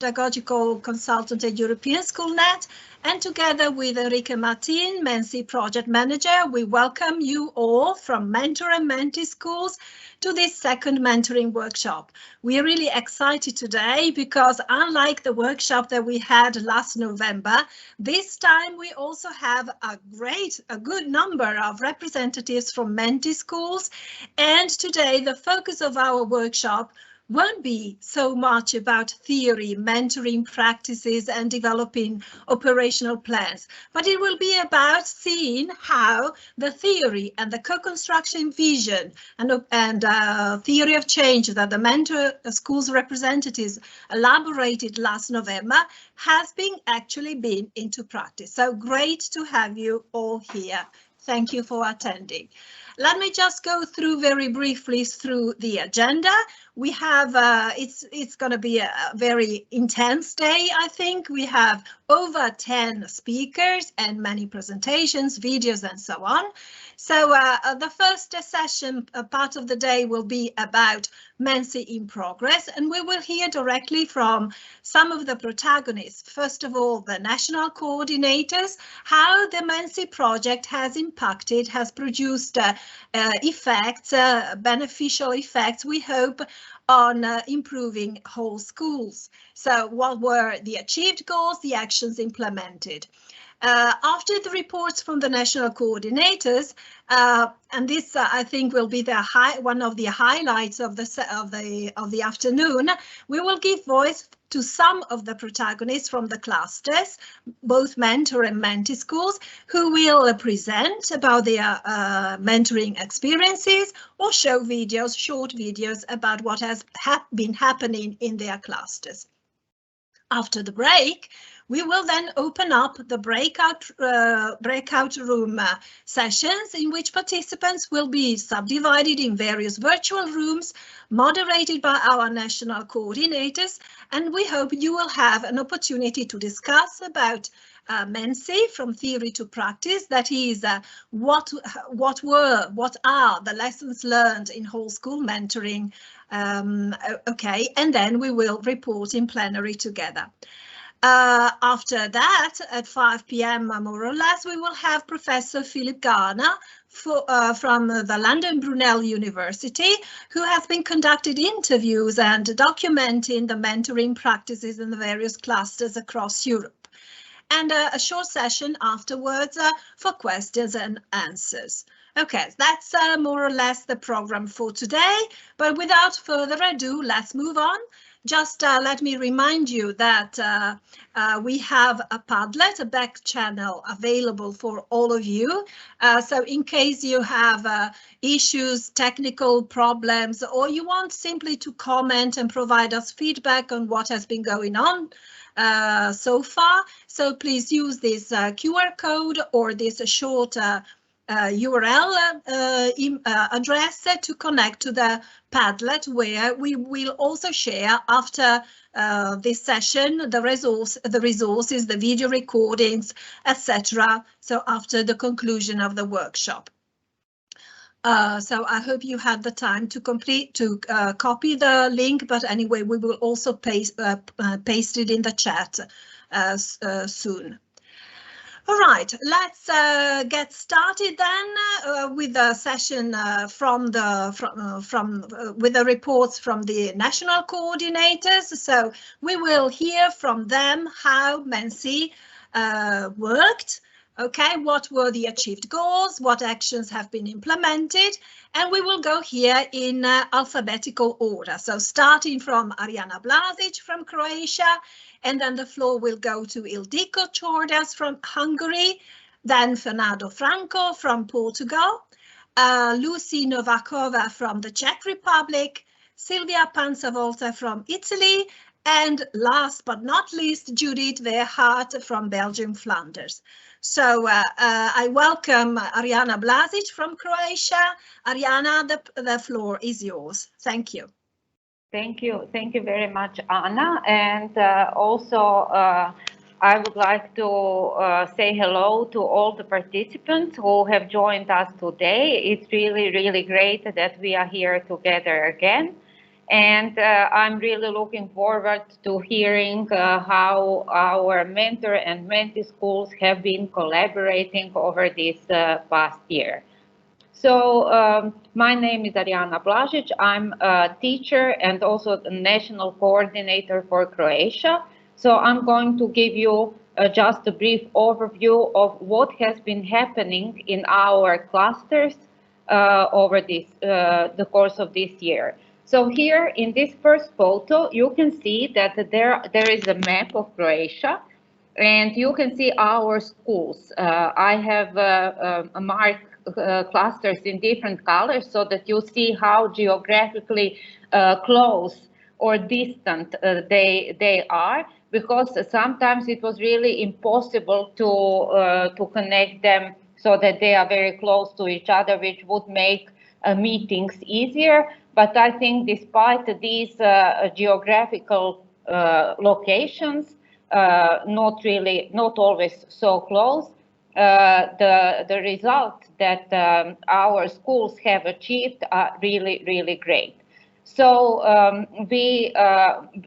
pedagogical consultant at European SchoolNet, and together with Enrique Martin, MenSi Project Manager, we welcome you all from Mentor and Mentee Schools to this second mentoring workshop. We are really excited today because unlike the workshop that we had last November, this time we also have a good number of representatives from Mentee schools. And today the focus of our workshop won't be so much about theory, mentoring practices and developing operational plans, but it will be about seeing how the theory and the co-construction vision and theory of change that the mentor schools representatives elaborated last November has actually been into practice. So great to have you all here. Thank you for attending. Let me just go through very briefly through the agenda. We have, it's going to be a very intense day, I think. We have over 10 speakers and many presentations, videos and so on. So the first session, part of the day will be about MenSi in progress, and we will hear directly from some of the protagonists. First of all, the national coordinators, how the MenSi project has impacted, has produced effects, beneficial effects, we hope, on improving whole schools. So what were the achieved goals, the actions implemented? After the reports from the national coordinators, and this I think will be one of the highlights of the afternoon, we will give voice to some of the protagonists from the clusters, both mentor and mentee schools, who will present about their mentoring experiences or show videos, short videos about what has been happening in their clusters. After the break, we will then open up the breakout room sessions in which participants will be subdivided in various virtual rooms moderated by our national coordinators, and we hope you will have an opportunity to discuss about MenSi from theory to practice, that is what are the lessons learned in whole school mentoring, okay, and then we will report in plenary together. After that, at 5 p.m. more or less, we will have Professor Philip Garner from the London Brunel University, who has been conducting interviews and documenting the mentoring practices in the various clusters across Europe. And a short session afterwards for questions and answers. Okay, that's more or less the program for today, but without further ado, let's move on. Just let me remind you that we have a Padlet, a back channel available for all of you. So in case you have issues, technical problems, or you want simply to comment and provide us feedback on what has been going on so far, so please use this QR code or this short URL address to connect to the Padlet, where we will also share after this session the resources, the video recordings, etc. So after the conclusion of the workshop. So I hope you had the time to copy the link, but anyway, we will also paste it in the chat soon. All right, let's get started then with the session with the reports from the national coordinators. So we will hear from them how MenSi worked. Okay, what were the achieved goals, what actions have been implemented, and we will go here in alphabetical order. So starting from Ariana Blazic from Croatia, and then the floor will go to Ildiko Csordas from Hungary, then Fernando Franco from Portugal, Lucy Novakova from the Czech Republic, Silvia Panzavolta from Italy, and last but not least, Judith Verhart from Belgium, Flanders. So I welcome Ariana Blazic from Croatia. Ariana, the floor is yours. Thank you. Thank you very much, Anna. And also I would like to say hello to all the participants who have joined us today. It's really, really great that we are here together again. And I'm really looking forward to hearing how our mentor and mentee schools have been collaborating over this past year. So my name is Ariana Blažić. I'm a teacher and also the national coordinator for Croatia. So I'm going to give you just a brief overview of what has been happening in our clusters over the course of this year. So here in this first photo, you can see that there is a map of Croatia, and you can see our schools. I have marked clusters in different colors so that you see how geographically close or distant they are, because sometimes it was really impossible to connect them so that they are very close to each other, which would make meetings easier. But I think despite these geographical locations, not always so close, the results that our schools have achieved are really great. So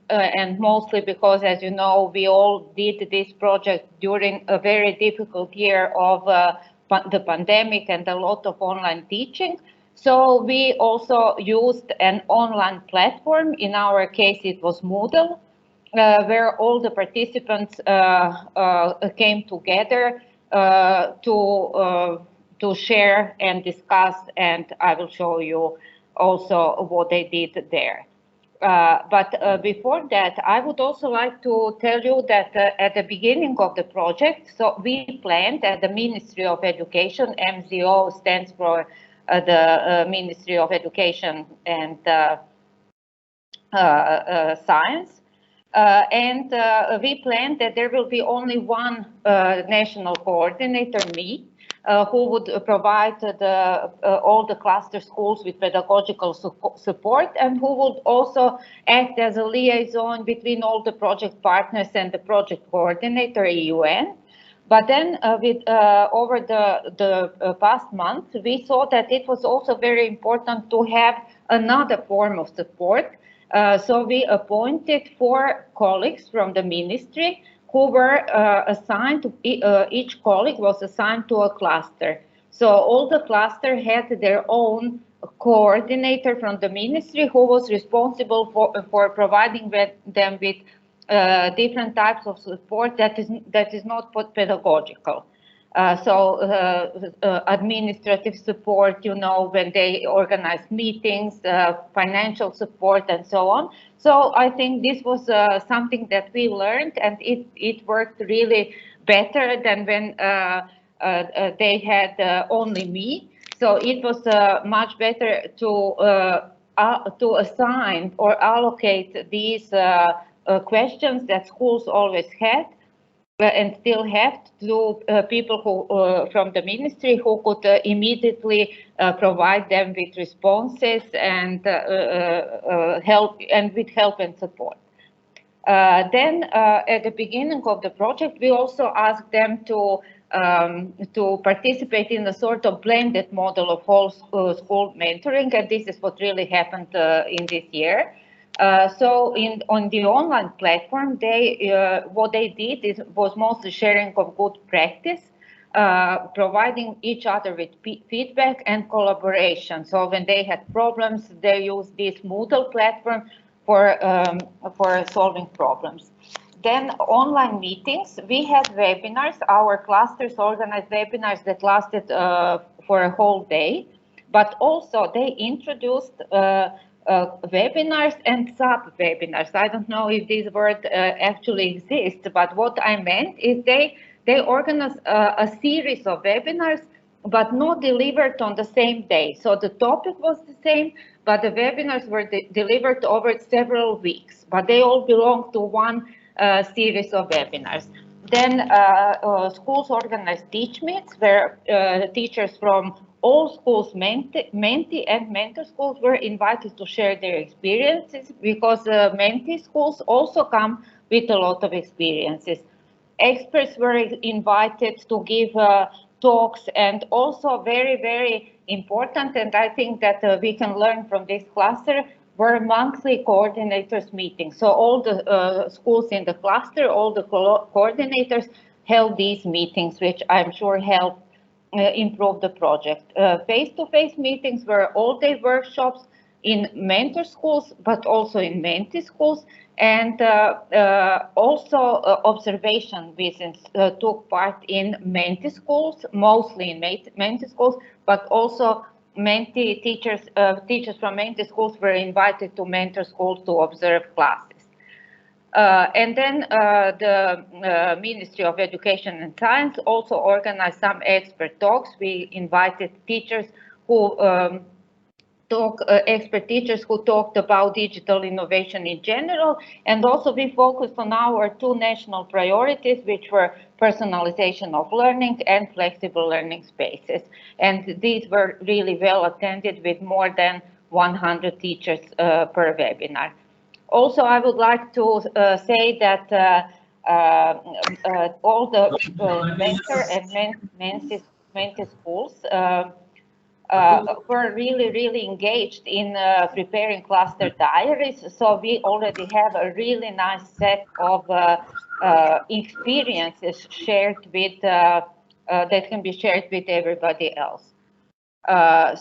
and mostly because, as you know, we all did this project during a very difficult year of the pandemic and a lot of online teaching. So we also used an online platform. In our case, it was Moodle, where all the participants came together to share and discuss, and I will show you also what they did there. But before that, I would also like to tell you that at the beginning of the project, so we planned at the Ministry of Education, MZO stands for the Ministry of Education and Science, and we planned that there will be only one national coordinator, me, who would provide all the cluster schools with pedagogical support, and who would also act as a liaison between all the project partners and the project coordinator, EUN. But then over the past month, we saw that it was also very important to have another form of support. So we appointed 4 colleagues from the ministry who were assigned to, each colleague was assigned to a cluster. So all the cluster had their own coordinator from the ministry who was responsible for providing them with different types of support that is not pedagogical. Administrative support, you know, when they organize meetings, financial support, and so on. So I think this was something that we learned, and it worked really better than when they had only me. So it was much better to assign or allocate these questions that schools always had and still have to people who from the ministry who could immediately provide them with responses and help and support. Then at the beginning of the project, we also asked them to participate in a sort of blended model of whole school mentoring, and this is what really happened in this year. So on the online platform, what they did was mostly sharing of good practice, providing each other with feedback and collaboration. So when they had problems, they used this Moodle platform for solving problems. Then online meetings, we had webinars. Our clusters organized webinars that lasted for a whole day, but also they introduced webinars and sub-webinars. I don't know if this word actually exists, but what I meant is they organized a series of webinars, but not delivered on the same day. So the topic was the same, but the webinars were delivered over several weeks, but they all belong to one series of webinars. Then schools organized teach meets where teachers from all schools, mentee and mentor schools, were invited to share their experiences, because mentee schools also come with a lot of experiences. Experts were invited to give talks, and also very important, and I think that we can learn from this cluster, were monthly coordinators meetings. So all the schools in the cluster, all the coordinators held these meetings, which I'm sure helped improve the project. Face-to-face meetings were all-day workshops in mentor schools, but also in mentee schools, and also observation visits took part in mentee schools, mostly in mentee schools, but also mentee teachers, teachers from mentee schools were invited to mentor schools to observe classes. And then the Ministry of Education and Science also organized some expert talks. We invited teachers who expert teachers who talked about digital innovation in general, and also we focused on our two national priorities, which were personalization of learning and flexible learning spaces. And these were really well attended with more than 100 teachers per webinar. Also, I would like to say that all the mentor and mentee schools were really engaged in preparing cluster diaries. So we already have a really nice set of experiences shared with that can be shared with everybody else. And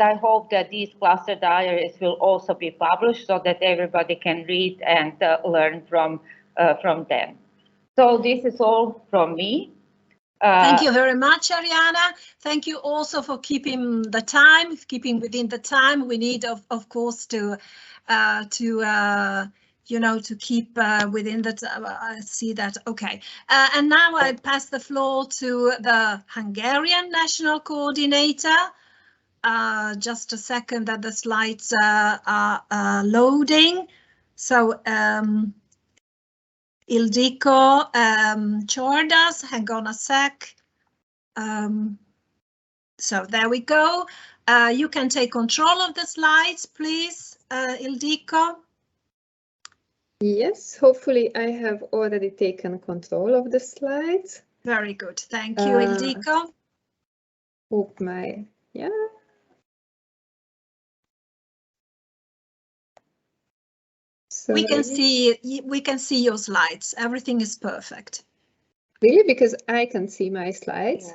I hope that these cluster diaries will also be published so that everybody can read and learn from them. So this is all from me. Thank you very much, Ariana. Thank you also for keeping the time, keeping within the time. We need, of course, to you know, to keep within the. I see that. Okay, and now I pass the floor to the Hungarian National Coordinator. Just a second that the slides are loading. So. Ildiko Csordas, hang on a sec. So there we go. You can take control of the slides, please, Ildiko. Yes, hopefully I have already taken control of the slides. Very good, thank you, Ildiko. Hope my, yeah. So we can see your slides. Everything is perfect. Really, because I can see my slides.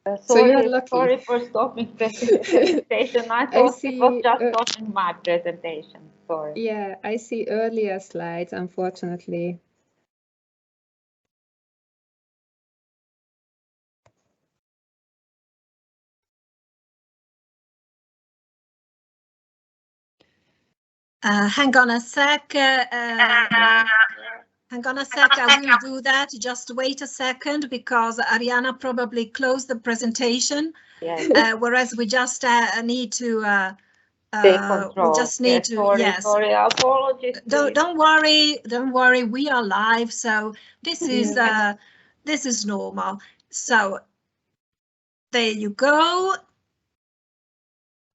Yeah. So you're lucky. Sorry for stopping the presentation. I thought it was just stopping my presentation. Sorry. Yeah, I see earlier slides, unfortunately. Hang on a sec. Hang on a sec, I will do that. Just wait a second because Ariana probably closed the presentation. Yes. Whereas we just need to take control. We just need to. Sorry, apologies. Don't worry. We are live, so this is normal. So there you go.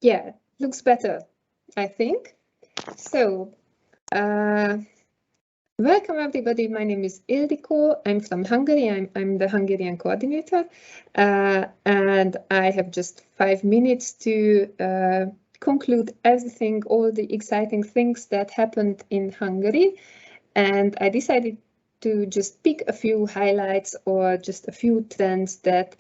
Yeah, looks better, I think. So, welcome everybody. My name is Ildiko. I'm from Hungary. I'm the Hungarian coordinator, and I have just 5 minutes to conclude everything, all the exciting things that happened in Hungary. And I decided to just pick a few highlights or just a few trends that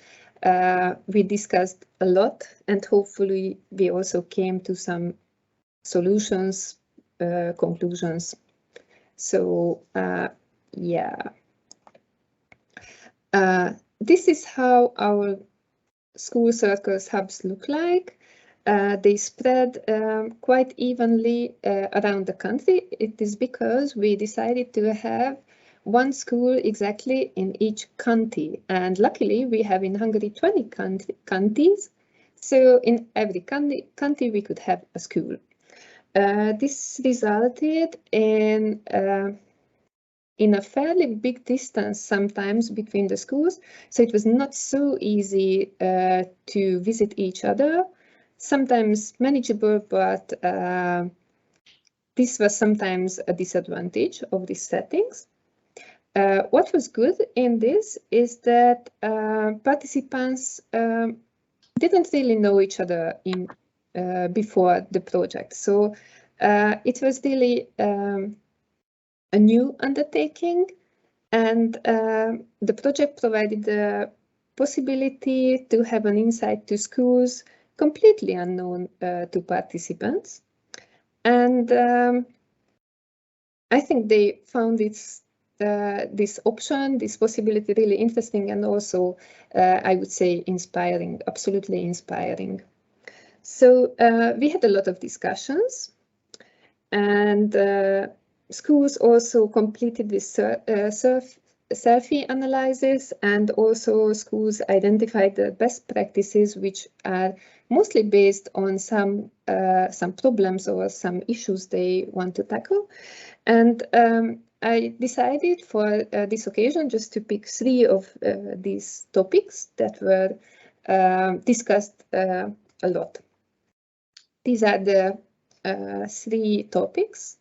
we discussed a lot, and hopefully we also came to some solutions, conclusions. So yeah, this is how our school circles hubs look like. They spread quite evenly around the country. It is because we decided to have one school exactly in each county, and luckily we have in Hungary 20 counties, so in every county we could have a school. This resulted in a fairly big distance sometimes between the schools, so it was not so easy to visit each other. Sometimes manageable, but this was sometimes a disadvantage of these settings. What was good in this is that participants didn't really know each other in before the project. So it was really a new undertaking, and the project provided the possibility to have an insight to schools completely unknown to participants. And I think they found this option, this possibility really interesting, and also, I would say, inspiring, absolutely inspiring. So we had a lot of discussions, and schools also completed this selfie analysis, and also schools identified the best practices, which are mostly based on some problems or some issues they want to tackle. And I decided for this occasion just to pick 3 of these topics that were discussed a lot. These are the 3 topics: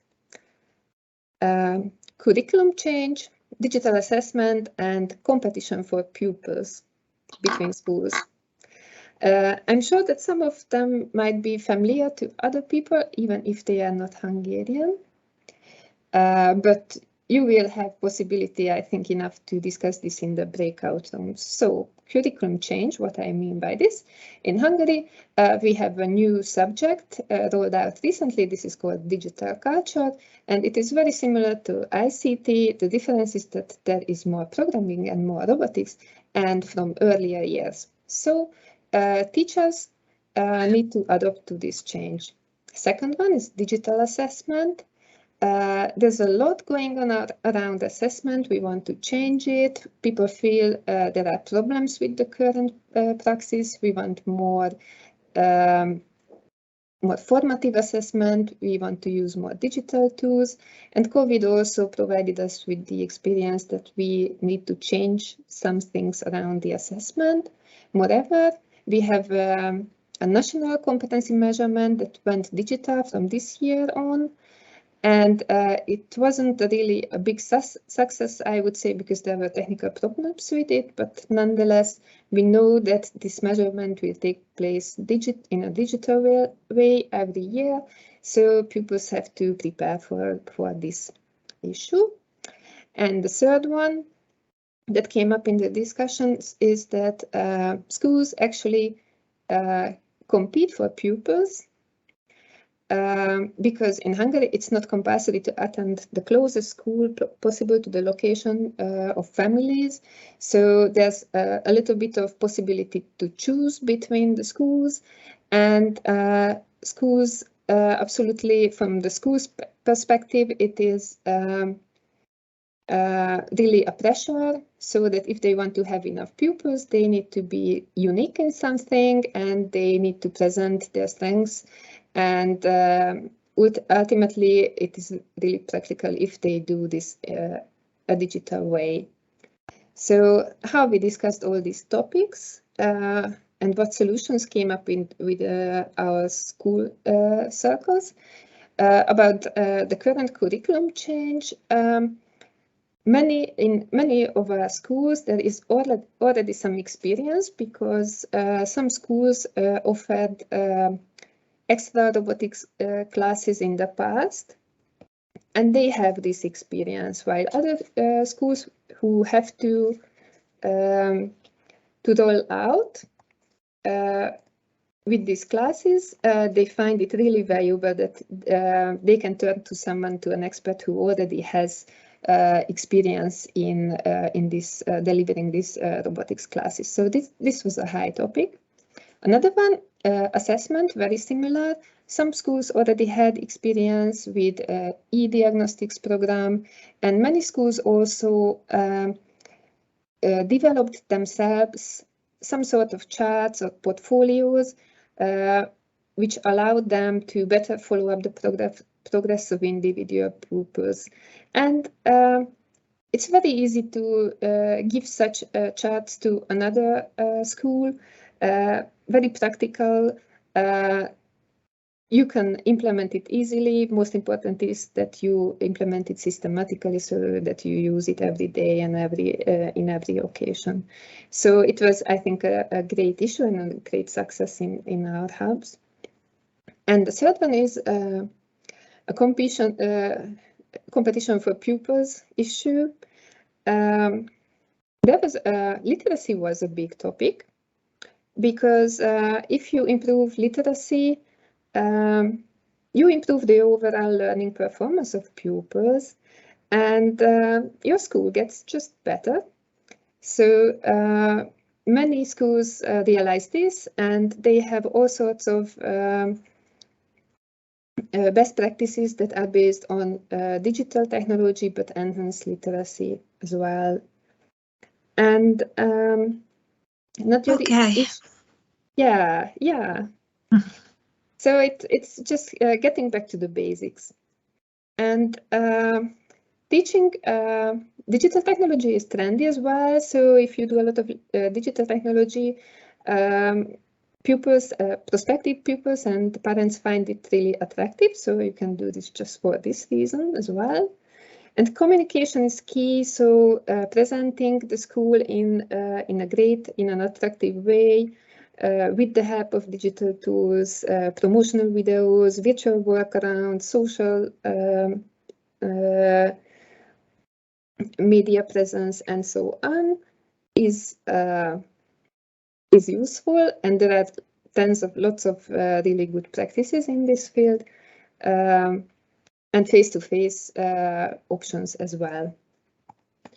curriculum change, digital assessment, and competition for pupils between schools. I'm sure that some of them might be familiar to other people, even if they are not Hungarian. But you will have possibility, I think, enough to discuss this in the breakout rooms. So curriculum change, what I mean by this. In Hungary, we have a new subject rolled out recently. This is called digital culture, and it is very similar to ICT. The difference is that there is more programming and more robotics, and from earlier years. So teachers need to adapt to this change. Second one is digital assessment. There's a lot going on around assessment. We want to change it. People feel there are problems with the current praxis. We want more formative assessment. We want to use more digital tools. And COVID also provided us with the experience that we need to change some things around the assessment. Moreover, we have a national competency measurement that went digital from this year on. And it wasn't really a big success, I would say, because there were technical problems with it. But nonetheless, we know that this measurement will take place in a digital way every year. So pupils have to prepare for this issue. And the third one that came up in the discussions is that schools actually compete for pupils. Because in Hungary, it's not compulsory to attend the closest school possible to the location of families. So there's a little bit of possibility to choose between the schools, and schools absolutely, from the school's perspective, it is really a pressure, so that if they want to have enough pupils, they need to be unique in something, and they need to present their strengths. And ultimately, it is really practical if they do this a digital way. So how we discussed all these topics and what solutions came up with our school circles about the current curriculum change. In many of our schools, there is already some experience, because some schools offered extra robotics classes in the past, and they have this experience, while other schools who have to roll out with these classes, they find it really valuable that they can turn to someone, to an expert who already has experience in this delivering these robotics classes. So this was a high topic. Another one, assessment, very similar. Some schools already had experience with e-diagnostics program, and many schools also developed themselves some sort of charts or portfolios which allowed them to better follow up the progress of individual pupils. And it's very easy to give such charts to another school. Very practical. You can implement it easily. Most important is that you implement it systematically, so that you use it every day and in every occasion. So it was, I think, a great issue and a great success in our hubs. And the third one is a competition for pupils issue. Literacy was a big topic, because if you improve literacy, you improve the overall learning performance of pupils, and your school gets just better. So many schools realize this, and they have all sorts of best practices that are based on digital technology, but enhance literacy as well. And not your yeah. So it's just getting back to the basics, and teaching digital technology is trendy as well. So if you do a lot of digital technology, pupils, prospective pupils and parents find it really attractive. So you can do this just for this reason as well. And communication is key. So presenting the school in an attractive way, with the help of digital tools, promotional videos, virtual workarounds, social media presence, and so on, is useful. And there are lots of really good practices in this field, and face-to-face options as well.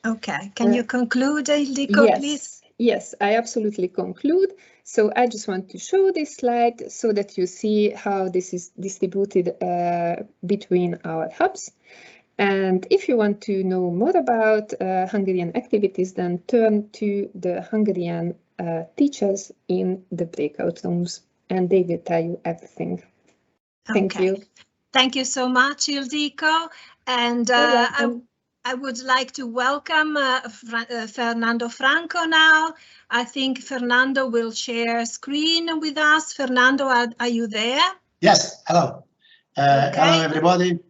Okay, can you conclude, Ildiko, yes, please? Yes, I absolutely conclude. So I just want to show this slide so that you see how this is distributed between our hubs. And if you want to know more about Hungarian activities, then turn to the Hungarian teachers in the breakout rooms, and they will tell you everything. Thank you. Thank you so much, Ildiko. And I would like to welcome Fernando Franco now. I think Fernando will share screen with us. Fernando, are you there? Yes, hello. Hello, everybody.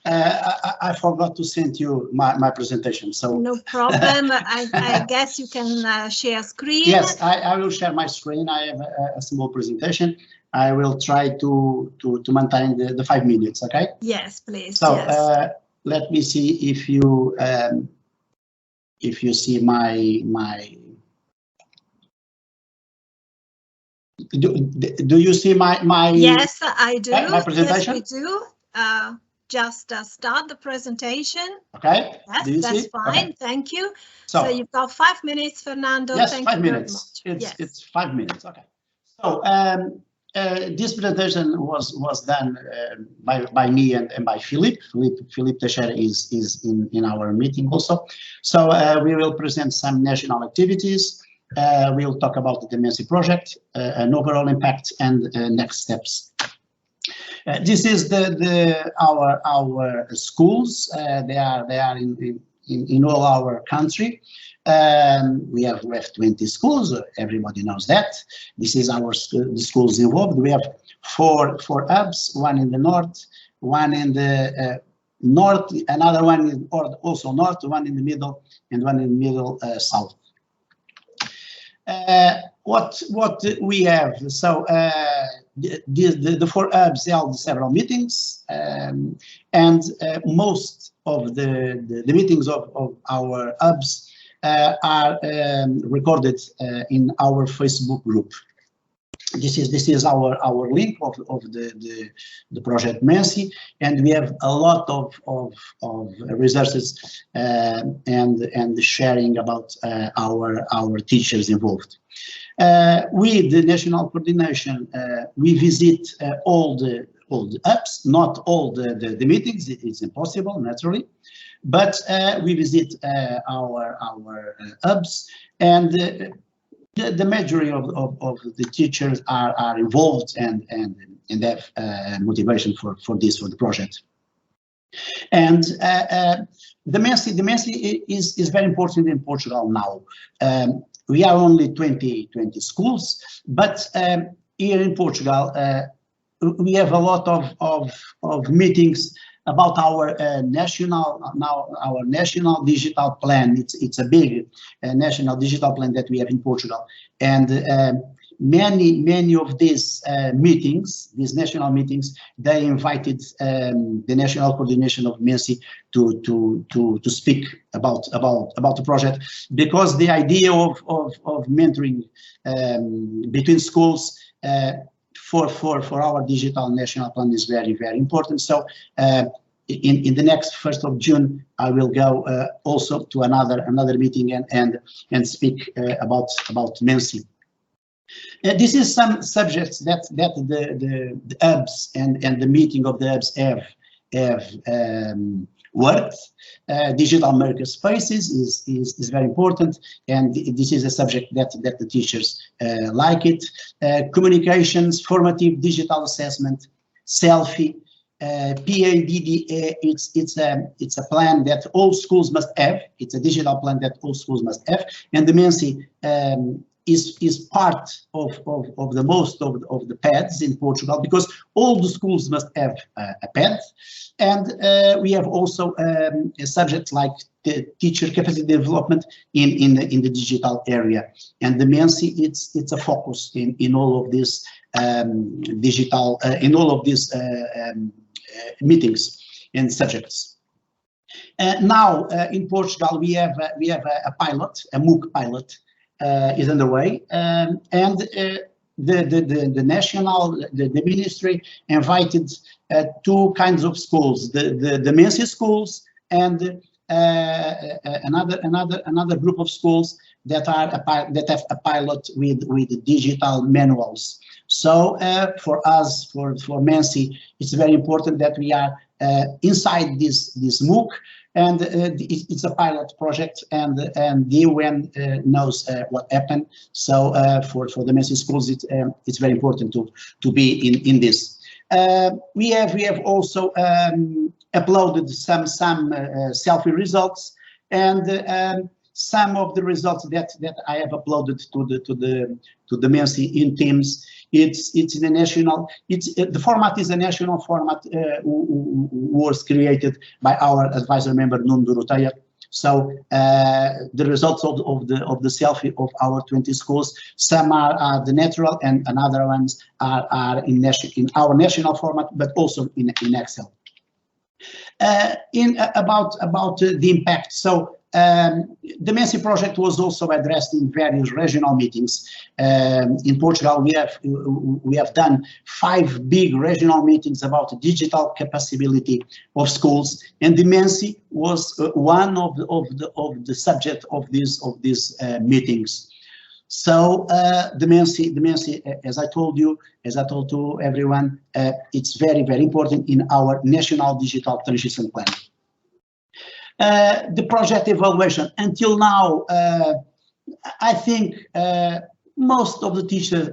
I forgot to send you my presentation, so no problem. I guess you can share screen. Yes, I will share my screen. I have a small presentation. I will try to maintain the 5 minutes. Okay. Yes, please. So yes. Let me see if you see my. Do you see my? Yes, I do. My presentation. Yes, we do. Just start the presentation. Okay. Yes, that's fine. Okay. Thank you. So you've got 5 minutes, Fernando. Yes, Thank 5 you minutes. Very much. It's 5 minutes. Okay. So this presentation was done by me and by Philippe. Philippe Teixeira is in our meeting also. So we will present some national activities. We'll talk about the MenSi project, an overall impact, and next steps. This is our schools. They are in all our country. We have 20 schools. Everybody knows that. This is the schools involved. We have four hubs, one in the north, one in the north, another one in also north, one in the middle, and one in the middle south. What we have, so the four hubs held several meetings, and most of the meetings of our hubs are recorded in our Facebook group. This is our link of the project MenSi, and we have a lot of resources and sharing about our teachers involved. With the national coordination, we visit all the hubs, not all the meetings. It's impossible, naturally, but we visit our hubs, and the majority of the teachers are involved and have motivation for the project. And the MenSi is very important in Portugal now. We are only 20 schools, but here in Portugal we have a lot of meetings about our national digital plan. It's a big national digital plan that we have in Portugal, and many of these meetings, these national meetings, they invited the national coordination of MenSi to speak about the project, because the idea of mentoring between schools for our digital national plan is very important. So in the next 1st of June, I will go also to another meeting and speak about MenSi. This is some subjects that the hubs and the meeting of the hubs have worked. Digital makerspaces is very important, and this is a subject that the teachers like it. Communications, formative digital assessment, selfie, PADDA. It's a plan that all schools must have. It's a digital plan that all schools must have, and the MenSi is part of the most of the pads in Portugal, because all the schools must have a pad. And we have also subjects like the teacher capacity development in the digital area. And the MenSi, it's a focus in all of this digital in all of these meetings and subjects. Now in Portugal we have a pilot, a MOOC pilot. Is underway, and the ministry invited two kinds of schools: the MenSi schools and another group of schools that have a pilot with digital manuals. So for us, for MenSi, it's very important that we are inside this MOOC. And it's a pilot project, and the UN knows what happened. So for the MenSi schools, it's very important to be in this. We have also uploaded some selfie results, and some of the results that I have uploaded to the MenSi in Teams. It's in a national. The format is a national format was created by our advisor member Nuno Doroteia. So the results of the selfie of our 20 schools, some are the natural, and another ones are in our national format, but also in Excel. About the impact. So the MenSi project was also addressed in various regional meetings. In Portugal, we have done 5 big regional meetings about the digital capacity of schools, and the MenSi was one of the subject of these meetings. So the MenSi, as I told to everyone, it's very important in our national digital transition plan. The project evaluation until now, I think most of the teachers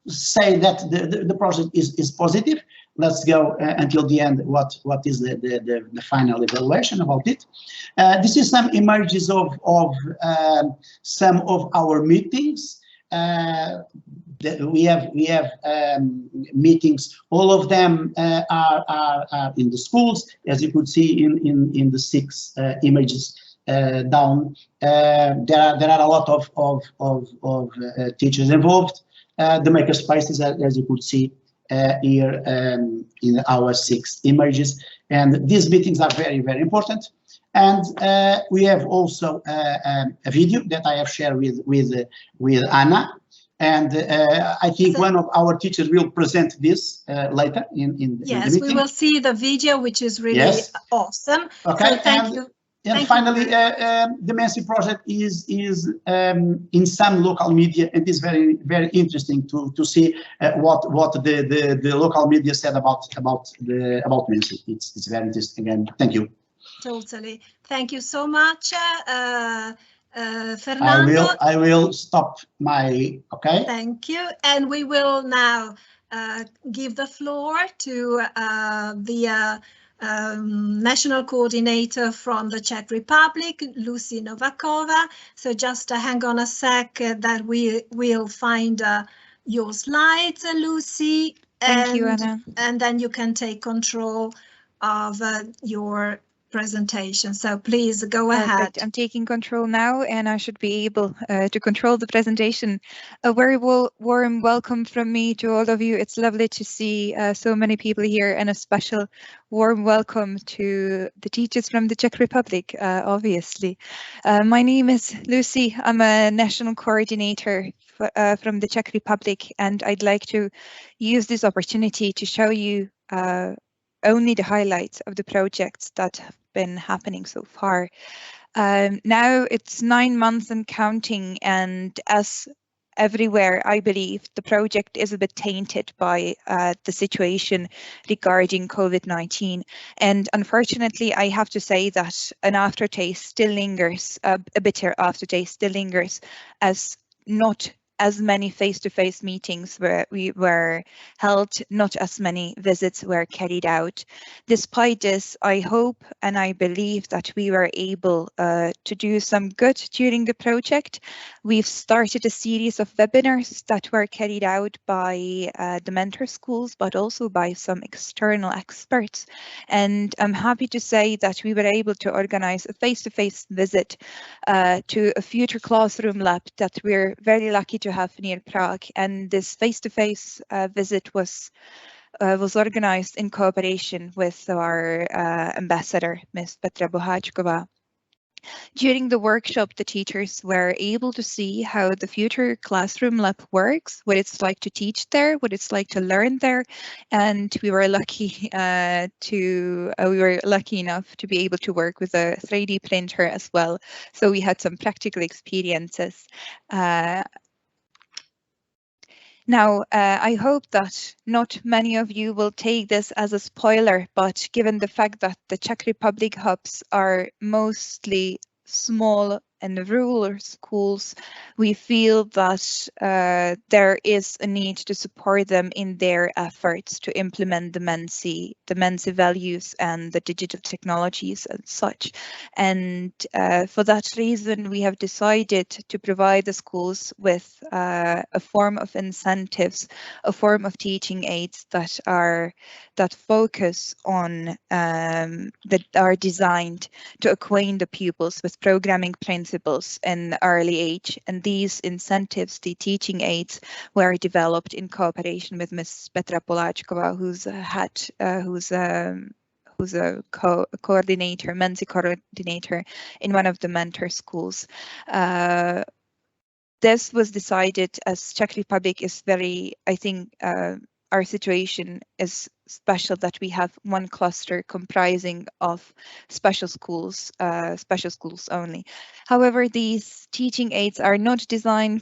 say that the project is positive. Let's go until the end. What is the final evaluation about it? This is some images of some of our meetings. We have meetings. All of them are in the schools, as you could see in the 6 images down. There are a lot of teachers involved. The makerspaces, as you could see here in our 6 images, and these meetings are very important. And we have also a video that I have shared with Anna. And I think one of our teachers will present this later in the meeting. We will see the video, which is really awesome. Okay, so thank you. And finally, the MenSi project is in some local media. It is very interesting to see what the local media said about MenSi. It's very interesting. Again, thank you. Totally. Thank you so much. Fernando. I will stop my, okay. Thank you. And we will now give the floor to the National Coordinator from the Czech Republic, Lucy Novakova. So just hang on a sec that we will find your slides, Lucy. Thank you, Anna. And then you can take control of your presentation. So please go ahead. Perfect. I'm taking control now, and I should be able to control the presentation. A very warm welcome from me to all of you. It's lovely to see so many people here, and a special warm welcome to the teachers from the Czech Republic, obviously. My name is Lucy. I'm a national coordinator from the Czech Republic, and I'd like to use this opportunity to show you only the highlights of the projects that have been happening so far. Now it's 9 months and counting, and as everywhere, I believe the project is a bit tainted by the situation regarding COVID-19. And unfortunately, I have to say that an aftertaste still lingers, a bitter aftertaste still lingers, as not as many face-to-face meetings were held, not as many visits were carried out. Despite this, I hope and I believe that we were able to do some good during the project. We've started a series of webinars that were carried out by the mentor schools, but also by some external experts. And I'm happy to say that we were able to organize a face-to-face visit to a future classroom lab that we're very lucky to have near Prague, and this face-to-face visit was organized in cooperation with our ambassador, Ms. Petra Boháčková. During the workshop, the teachers were able to see how the future classroom lab works, what it's like to teach there, what it's like to learn there, and we were lucky enough to be able to work with a 3D printer as well. So we had some practical experiences. Now, I hope that not many of you will take this as a spoiler, but given the fact that the Czech Republic hubs are mostly small and rural schools, we feel that there is a need to support them in their efforts to implement the MenSi values and the digital technologies and such. And for that reason, we have decided to provide the schools with a form of incentives, a form of teaching aids that focus on that are designed to acquaint the pupils with programming principles in early age, and these incentives, the teaching aids, were developed in cooperation with Ms. Petra Boháčková, who's a coordinator, MenSi coordinator in one of the mentor schools. This was decided as Czech Republic is very, I think, our situation is special that we have one cluster comprising of special schools only. However, these teaching aids are not designed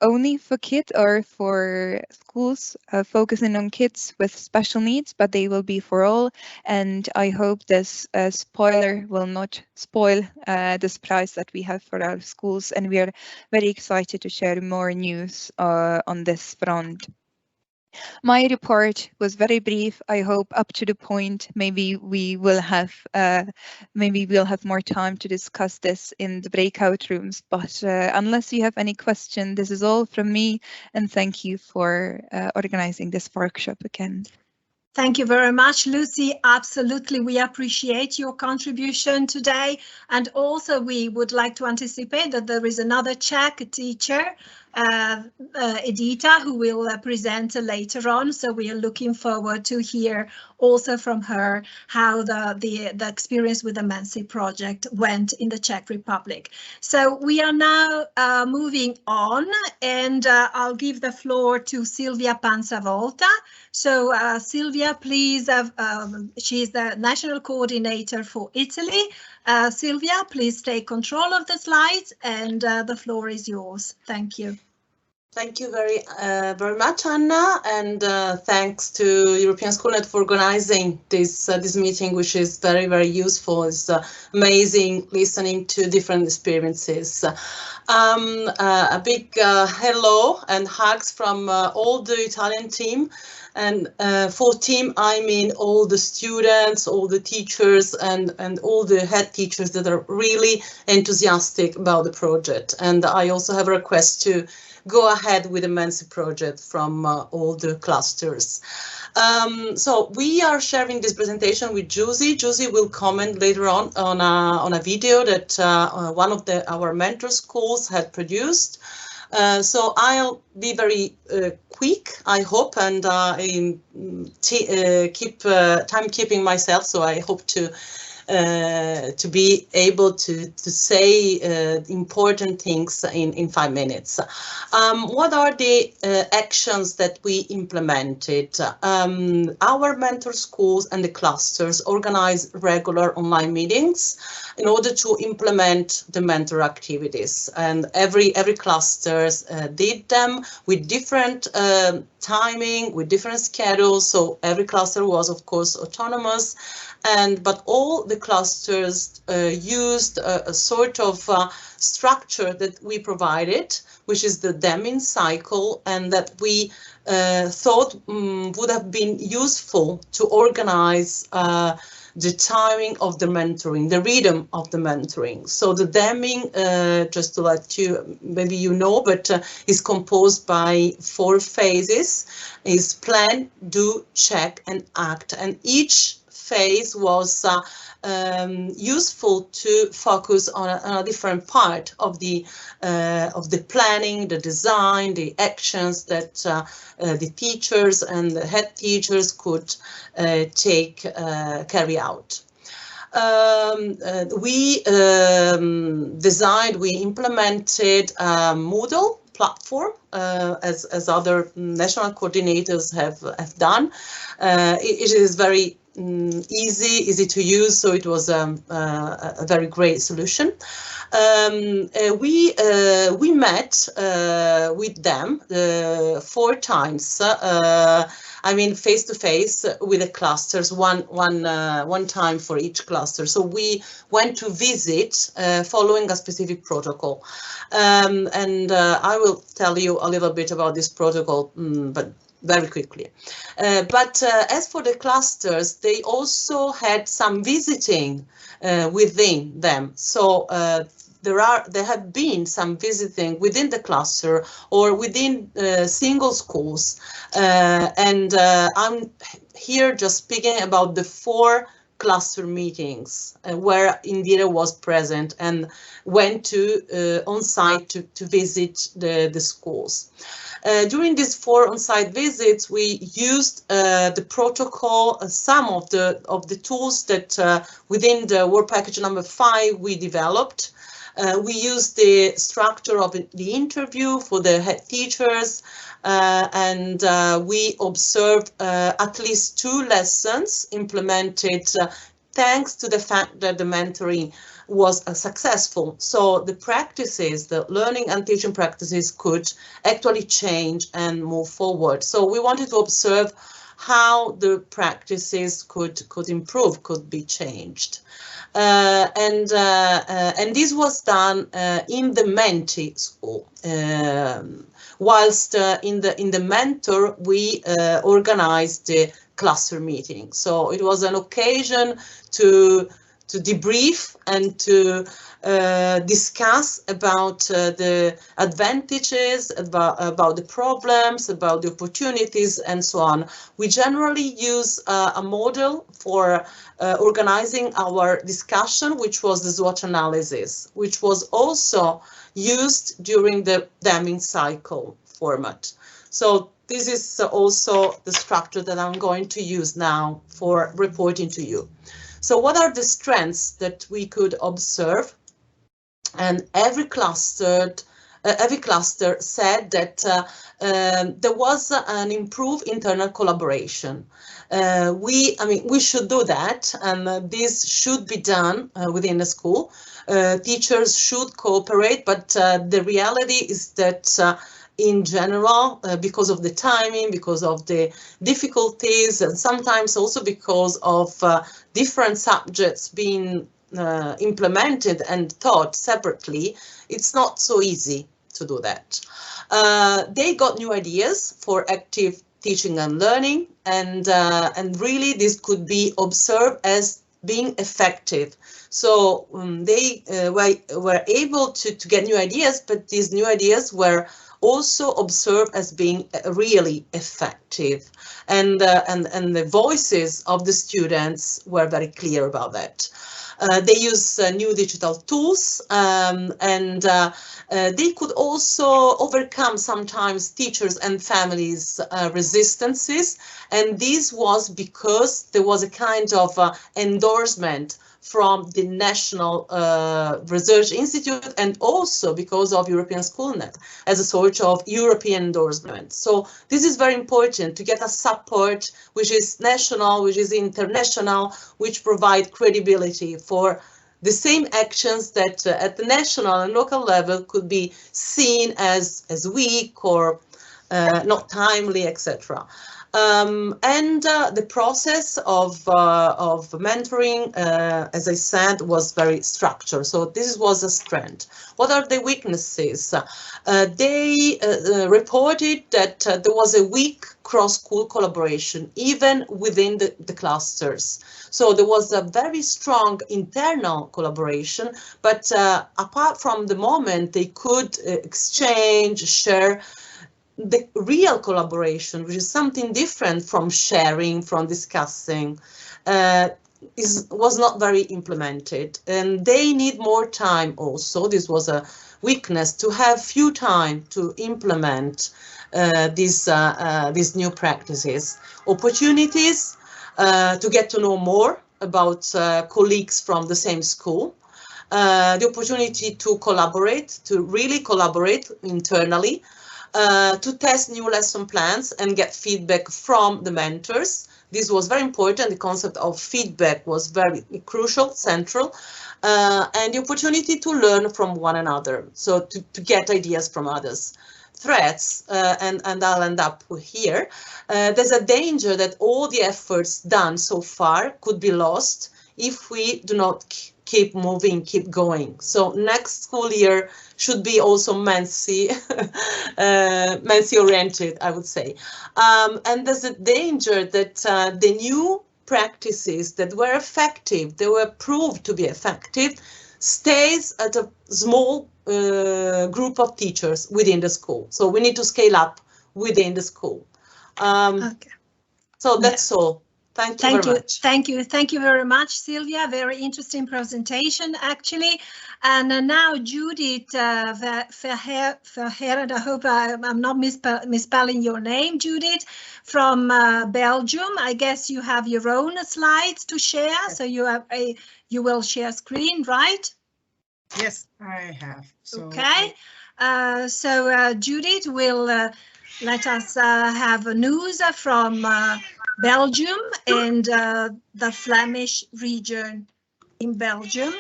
only for kids or for schools focusing on kids with special needs, but they will be for all. And I hope this spoiler will not spoil the surprise that we have for our schools. And we are very excited to share more news on this front. My report was very brief. I hope up to the point. Maybe we'll have more time to discuss this in the breakout rooms. But unless you have any question, this is all from me. And thank you for organizing this workshop again. Thank you very much, Lucy. Absolutely, we appreciate your contribution today. And also we would like to anticipate that there is another Czech teacher, Edita, who will present later on. So we are looking forward to hear also from her how the experience with the MenSi project went in the Czech Republic. So we are now moving on, and I'll give the floor to Silvia Panzavolta. So Silvia, please, she's the national coordinator for Italy. Silvia, please take control of the slides, and the floor is yours. Thank you. Thank you very much, Anna, and thanks to European Schoolnet for organizing this meeting, which is very, very useful. It's amazing listening to different experiences. A big hello and hugs from all the Italian team. And for team, I mean all the students, all the teachers, and all the head teachers that are really enthusiastic about the project. And I also have a request to go ahead with the MenSi project from all the clusters. So we are sharing this presentation with Josie. Josie will comment later on a video that one of our mentor schools had produced. So I'll be very quick, I hope, and keep timekeeping myself. So I hope to be able to say important things in 5 minutes. What are the actions that we implemented? Our mentor schools and the clusters organize regular online meetings in order to implement the mentor activities, and every clusters did them with different timing, with different schedules. So every cluster was, of course, autonomous, but all the clusters used a sort of structure that we provided, which is the Deming cycle, and that we thought would have been useful to organize the timing of the mentoring, the rhythm of the mentoring. So the Deming, just to let you, maybe you know, but is composed by 4 phases: is plan, do, check, and act. And each phase was useful to focus on a different part of the planning, the design, the actions that the teachers and the head teachers could carry out. We implemented a Moodle platform as other national coordinators have done. It is very easy to use, so it was a very great solution. We met with them 4 times. I mean, face to face with the clusters, one time for each cluster. So we went to visit following a specific protocol, and I will tell you a little bit about this protocol, but very quickly. But as for the clusters, they also had some visiting within them. So there have been some visiting within the cluster or within single schools. And I'm here just speaking about the 4 cluster meetings where Indira was present and went to on site to visit the schools. During these 4 on-site visits, we used the protocol, some of the tools that within the work package number 5 we developed. We used the structure of the interview for the head teachers, and we observed at least 2 lessons implemented thanks to the fact that the mentoring was successful. So the practices, the learning and teaching practices could actually change and move forward. So we wanted to observe how the practices could improve, could be changed. And this was done in the mentee school. Whilst in the mentor, we organized the cluster meeting. So it was an occasion to debrief and to discuss about the advantages, about the problems, about the opportunities, and so on. We generally use a model for organizing our discussion, which was the SWOT analysis, which was also used during the Deming cycle format. So this is also the structure that I'm going to use now for reporting to you. So what are the strengths that we could observe? And every cluster said that there was an improved internal collaboration. We should do that, and this should be done within the school. Teachers should cooperate, but the reality is that in general, because of the timing, because of the difficulties, and sometimes also because of different subjects being implemented and taught separately, it's not so easy to do that. They got new ideas for active teaching and learning, and really this could be observed as being effective. So they were able to get new ideas, but these new ideas were also observed as being really effective. And the voices of the students were very clear about that. They use new digital tools, and they could also overcome sometimes teachers and families' resistances. And this was because there was a kind of endorsement from the National Research Institute, and also because of European Schoolnet as a sort of European endorsement. So this is very important to get a support which is national, which is international, which provide credibility for the same actions that at the national and local level could be seen as weak or not timely, etc. The process of mentoring, as I said, was very structured. So this was a strength. What are the weaknesses? They reported that there was a weak cross-school collaboration, even within the clusters. So there was a very strong internal collaboration, but apart from the moment they could exchange, share, the real collaboration, which is something different from sharing, from discussing, was not very implemented. And they need more time also. This was a weakness, to have few time to implement these new practices. Opportunities to get to know more about colleagues from the same school. The opportunity to collaborate, to really collaborate internally, to test new lesson plans and get feedback from the mentors. This was very important. The concept of feedback was very crucial, central, and the opportunity to learn from one another, so to get ideas from others. Threats, and I'll end up here. There's a danger that all the efforts done so far could be lost if we do not keep moving, keep going. So next school year should be also MenSi, MenSi oriented, I would say. And there's a danger that the new practices that were effective, they were proved to be effective, stays at a small group of teachers within the school. So we need to scale up within the school. Okay. So that's all. Thank you very much. Thank you very much, Silvia. Very interesting presentation, actually. And now Judith Verheer, and I hope I'm not misspelling your name, Judith, from Belgium. I guess you have your own slides to share, so you will share screen, right? Yes, I have. So, okay. So Judith will let us have news from Belgium and the Flemish region in Belgium.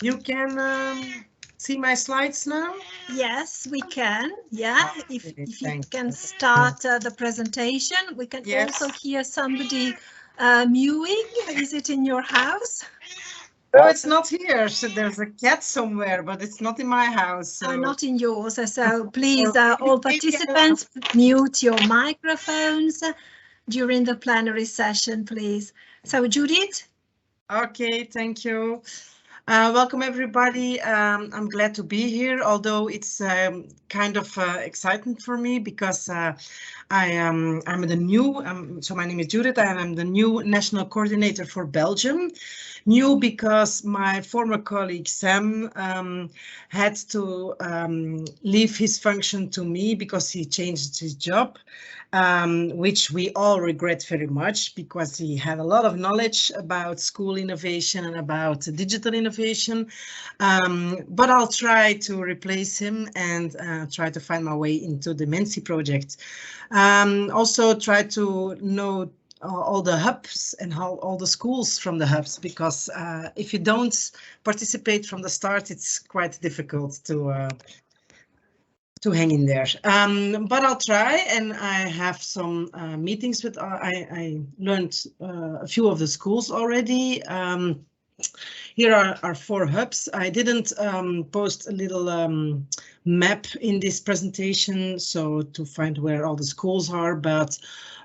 You can see my slides now? Yes, we can. Yeah, if you can start the presentation. We can also hear somebody mewing. Is it in your house? No, it's not here. So there's a cat somewhere, but it's not in my house. So. Not in yours. So please, all participants, mute your microphones during the plenary session, please. So Judith. Okay, thank you. Welcome everybody. I'm glad to be here, although it's kind of exciting for me because I'm the new, so my name is Judith and I'm the new national coordinator for Belgium. New because my former colleague Sam had to leave his function to me because he changed his job. Which we all regret very much because he had a lot of knowledge about school innovation and about digital innovation. But I'll try to replace him and try to find my way into the MenSi project. Also try to know all the hubs and all the schools from the hubs, because if you don't participate from the start, it's quite difficult to hang in there. But I'll try, and I have some meetings with, I learned a few of the schools already. Here are our 4 hubs. I didn't post a little map in this presentation, so to find where all the schools are, but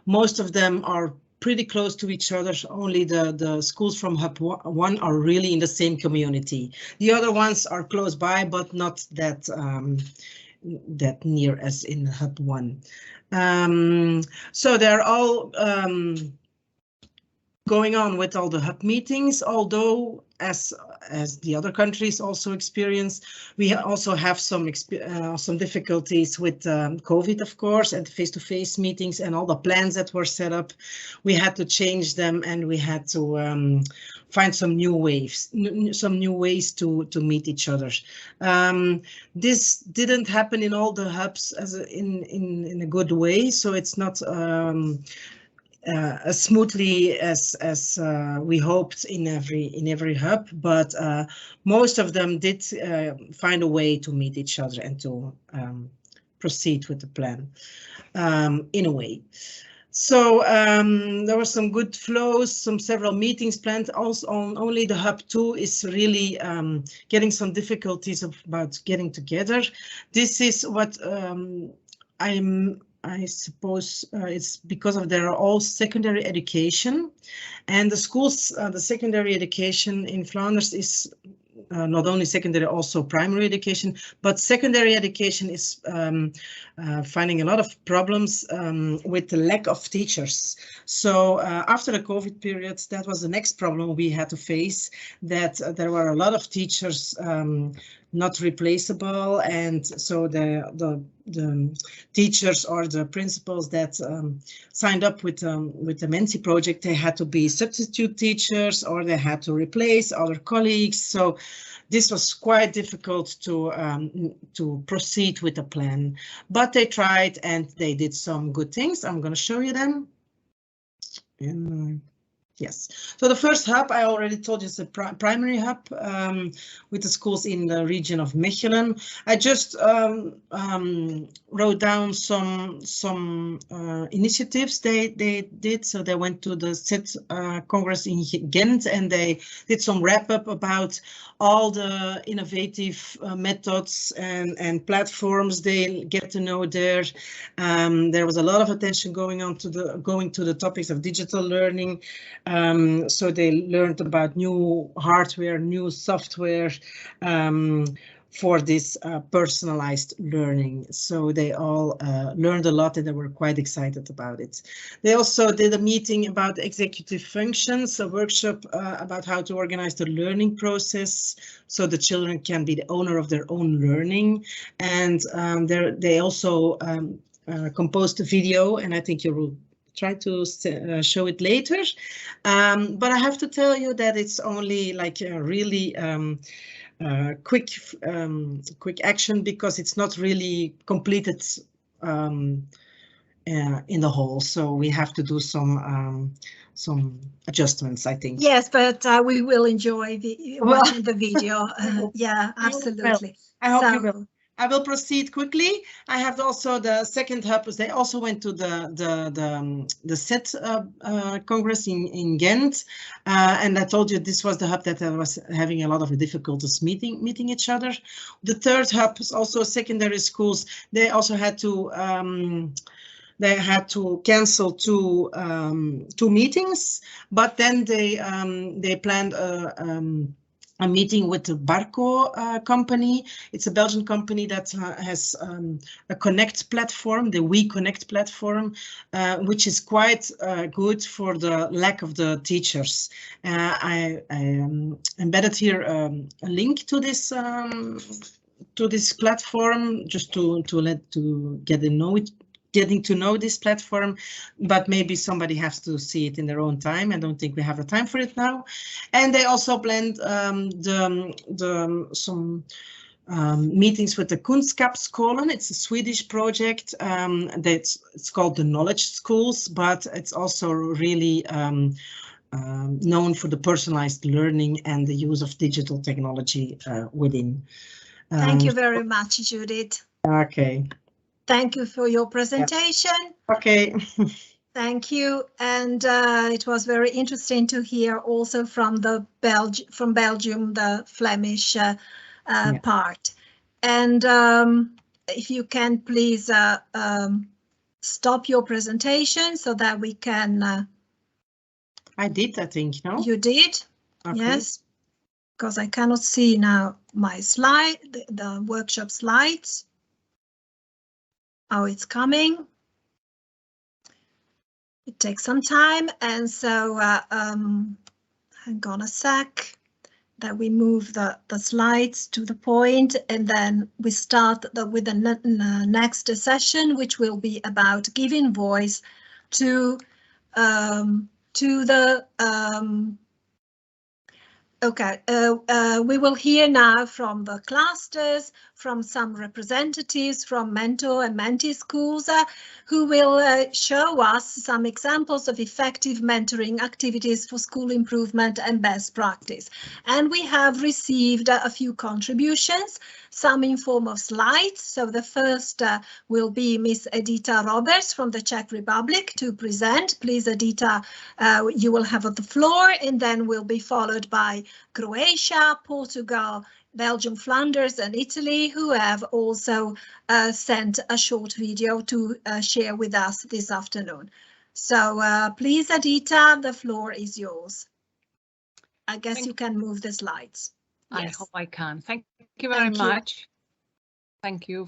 most of them are pretty close to each other. Only the schools from Hub 1 are really in the same community. The other ones are close by, but not that that near as in Hub 1. So they're all going on with all the hub meetings, although as the other countries also experience, we also have some difficulties with COVID, of course, and face-to-face meetings and all the plans that were set up. We had to change them, and we had to find some new ways to meet each other. This didn't happen in all the hubs in a good way, so it's not as smoothly as we hoped in every hub, but most of them did find a way to meet each other and to proceed with the plan in a way. So there were some good flows, several meetings planned. Also, only the Hub 2 is really getting some difficulties about getting together. This is what I suppose it's because of they're all secondary education, and the schools, the secondary education in Flanders is not only secondary, also primary education, but secondary education is finding a lot of problems with the lack of teachers. So after the COVID period, that was the next problem we had to face, that there were a lot of teachers not replaceable, and so the teachers or the principals that signed up with the MenSi project, they had to be substitute teachers or they had to replace other colleagues. So this was quite difficult to proceed with the plan, but they tried and they did some good things. I'm going to show you them. Yes, so the first hub, I already told you, is a primary hub with the schools in the region of Mechelen. I just wrote down some initiatives they did. So they went to the CET Congress in Ghent and they did some wrap up about all the innovative methods and platforms they get to know there. There was a lot of attention going to the topics of digital learning. So they learned about new hardware, new software for this personalized learning. So they all learned a lot and they were quite excited about it. They also did a meeting about executive functions, a workshop about how to organize the learning process so the children can be the owner of their own learning. And they also composed a video, and I think you will try to show it later, but I have to tell you that it's only like a really quick action, because it's not really completed in the whole. So we have to do some adjustments, I think. Yes, but we will enjoy watching the video. Yeah, absolutely. I hope you will. I will proceed quickly. I have also the second hub. They also went to the CET Congress in Ghent, and I told you this was the hub that was having a lot of difficulties meeting each other. The third hub is also secondary schools. They also had to cancel two meetings, but then they planned a meeting with the Barco company. It's a Belgian company that has a Connect platform, the We Connect platform, which is quite good for the lack of the teachers. I embedded here a link to this platform, just to getting to know this platform, but maybe somebody has to see it in their own time. I don't think we have the time for it now. And they also planned some meetings with the Kunskapsskolen. It's a Swedish project it's called the Knowledge Schools, but it's also really known for the personalized learning and the use of digital technology within. Thank you very much, Judith. Okay. Thank you for your presentation. Okay. Thank you. And it was very interesting to hear also from Belgium, the Flemish part. And if you can please stop your presentation so that we can. I did, I think, no? You did? Okay. Yes. Because I cannot see now my slide, the workshop slides. Oh, it's coming. It takes some time, and so hang on a sec. That we move the slides to the point, and then we start with the next session, which will be about giving voice to the okay, we will hear now from the clusters, from some representatives from mentor and mentee schools who will show us some examples of effective mentoring activities for school improvement and best practice. And we have received a few contributions, some in form of slides. So the first will be Miss Edita Roberts from the Czech Republic to present. Please, Edita, you will have the floor, and then will be followed by Croatia, Portugal, Belgium, Flanders and Italy, who have also sent a short video to share with us this afternoon. So please, Edita, the floor is yours. I guess you can move the slides. I hope I can. Thank you very much. Thank you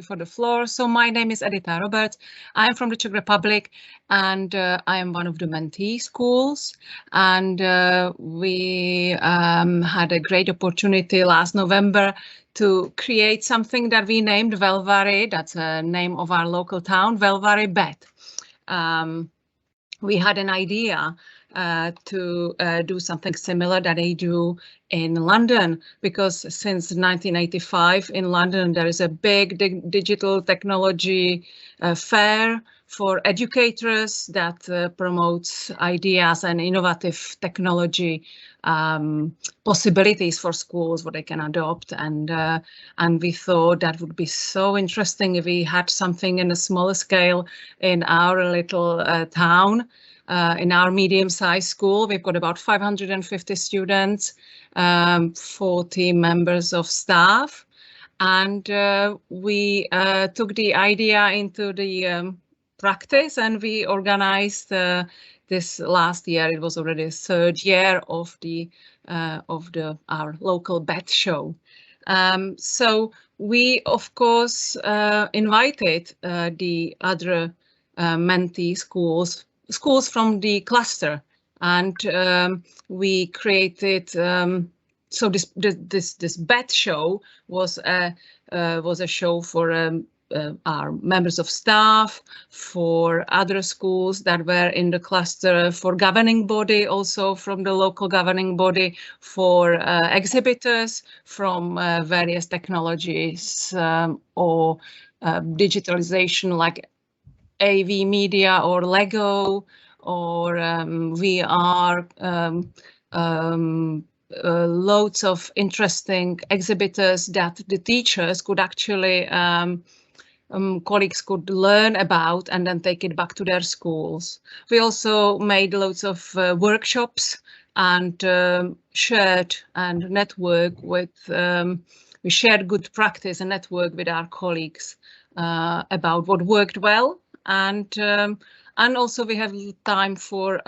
for the floor. So my name is Edita Roberts. I'm from the Czech Republic, and I am one of the mentee schools. And we had a great opportunity last November to create something that we named Velvary. That's a name of our local town, Velvary Bet. We had an idea to do something similar that they do in London, because since 1985 in London there is a big digital technology fair for educators that promotes ideas and innovative technology possibilities for schools what they can adopt, and we thought that would be so interesting if we had something in a smaller scale in our little town. In our medium-sized school, we've got about 550 students, 40 members of staff, and we took the idea into the practice, and we organized this last year. It was already the third year of our local bet show. So we, of course, invited the other mentee schools from the cluster, and we created. So this bet show was a show for our members of staff, for other schools that were in the cluster, for governing body, also from the local governing body, for exhibitors from various technologies or digitalization like AV media or Lego or VR, loads of interesting exhibitors that the teachers could actually, colleagues could learn about and then take it back to their schools. We also made loads of workshops and shared and network with, we shared good practice and network with our colleagues about what worked well. And also we have time for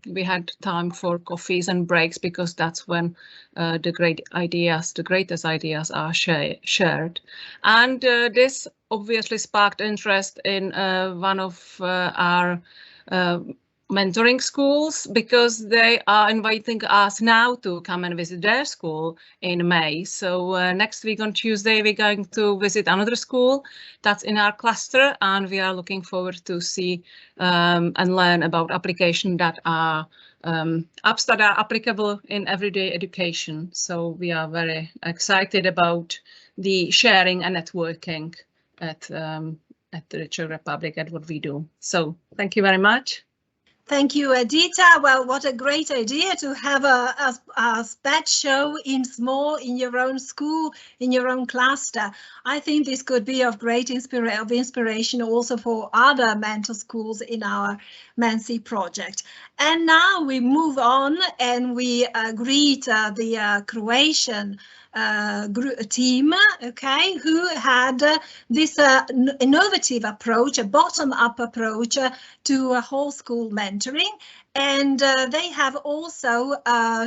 we had time for coffees and breaks, because that's when the greatest ideas are shared. And this obviously sparked interest in one of our mentoring schools, because they are inviting us now to come and visit their school in May. So next week on Tuesday, we're going to visit another school that's in our cluster, and we are looking forward to see and learn about applications that are apps that are applicable in everyday education. So we are very excited about the sharing and networking at the Czech Republic, at what we do. So thank you very much. Thank you, Edita. Well, what a great idea to have a bet show in your own school, in your own cluster. I think this could be of great inspiration also for other mentor schools in our MenSi project. And now we move on and we greet the Croatian team, okay, who had this innovative approach, a bottom-up approach to whole school mentoring, and they have also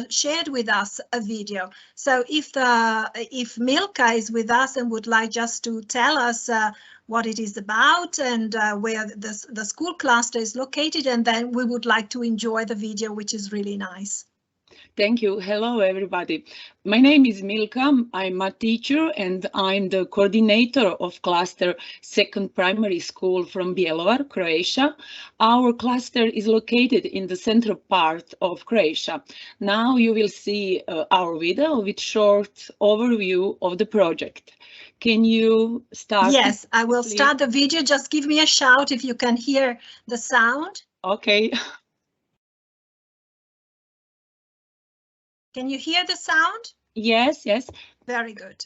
shared with us a video. So if Milka is with us and would like just to tell us what it is about and where the school cluster is located, and then we would like to enjoy the video, which is really nice. Thank you. Hello, everybody. My name is Milka. I'm a teacher and I'm the coordinator of cluster second primary school from Bjelovar, Croatia. Our cluster is located in the central part of Croatia. Now you will see our video with short overview of the project. Can you start? Yes, I will please? start the video. Just give me a shout if you can hear the sound. Okay. Can you hear the sound? Yes, yes. Very good.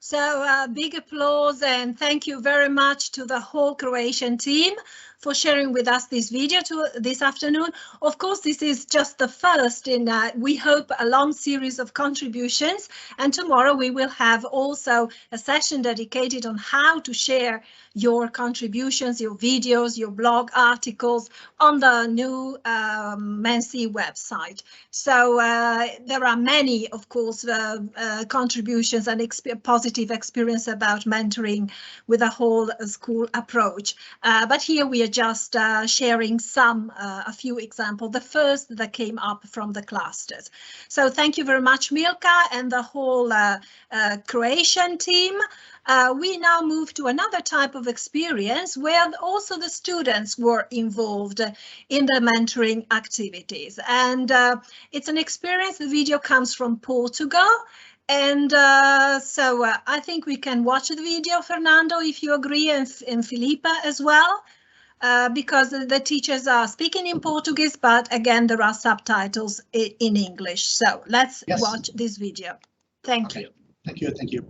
So big applause and thank you very much to the whole Croatian team for sharing with us this video this afternoon. Of course, this is just the first in, we hope, a long series of contributions. And tomorrow we will have also a session dedicated on how to share your contributions, your videos, your blog articles on the new MenSi website. So there are many, of course, contributions and positive experience about mentoring with a whole school approach. But here we are just sharing a few examples, the first that came up from the clusters. So thank you very much, Milka, and the whole Croatian team. We now move to another type of experience where also the students were involved in the mentoring activities. And it's an experience, the video comes from Portugal. And so I think we can watch the video, Fernando, if you agree, and Filipa as well, because the teachers are speaking in Portuguese, but again, there are subtitles in English. So let's watch this video. Thank you. Thank you. Thank you.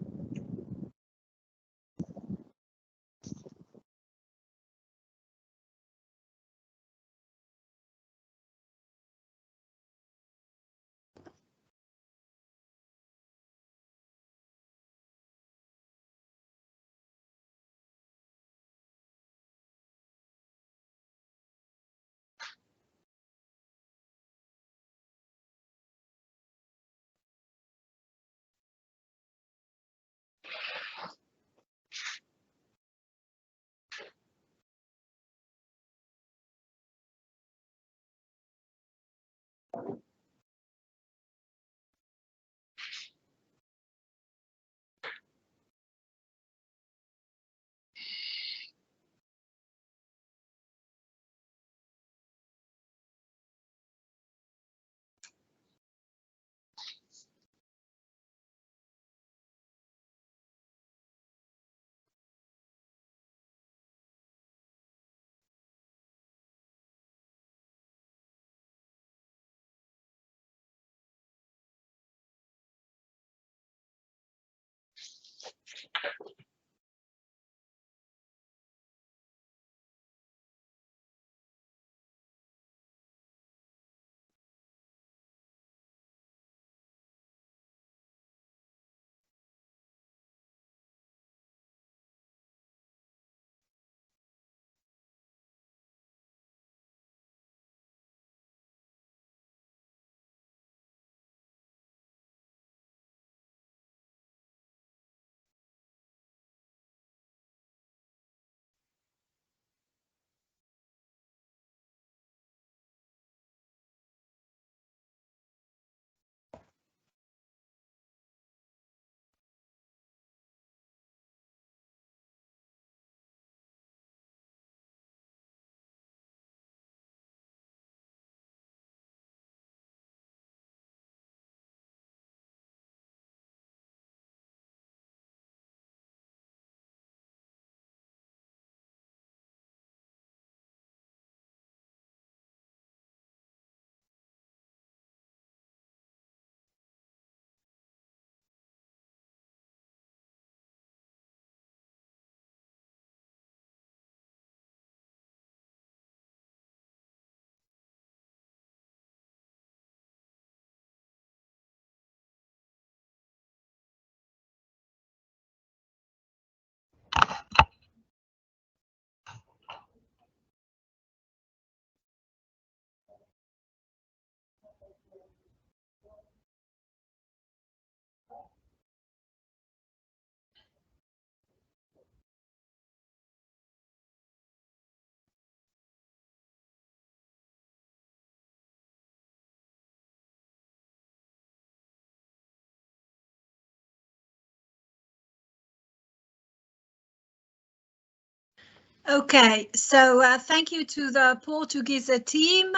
Okay, so thank you to the Portuguese team,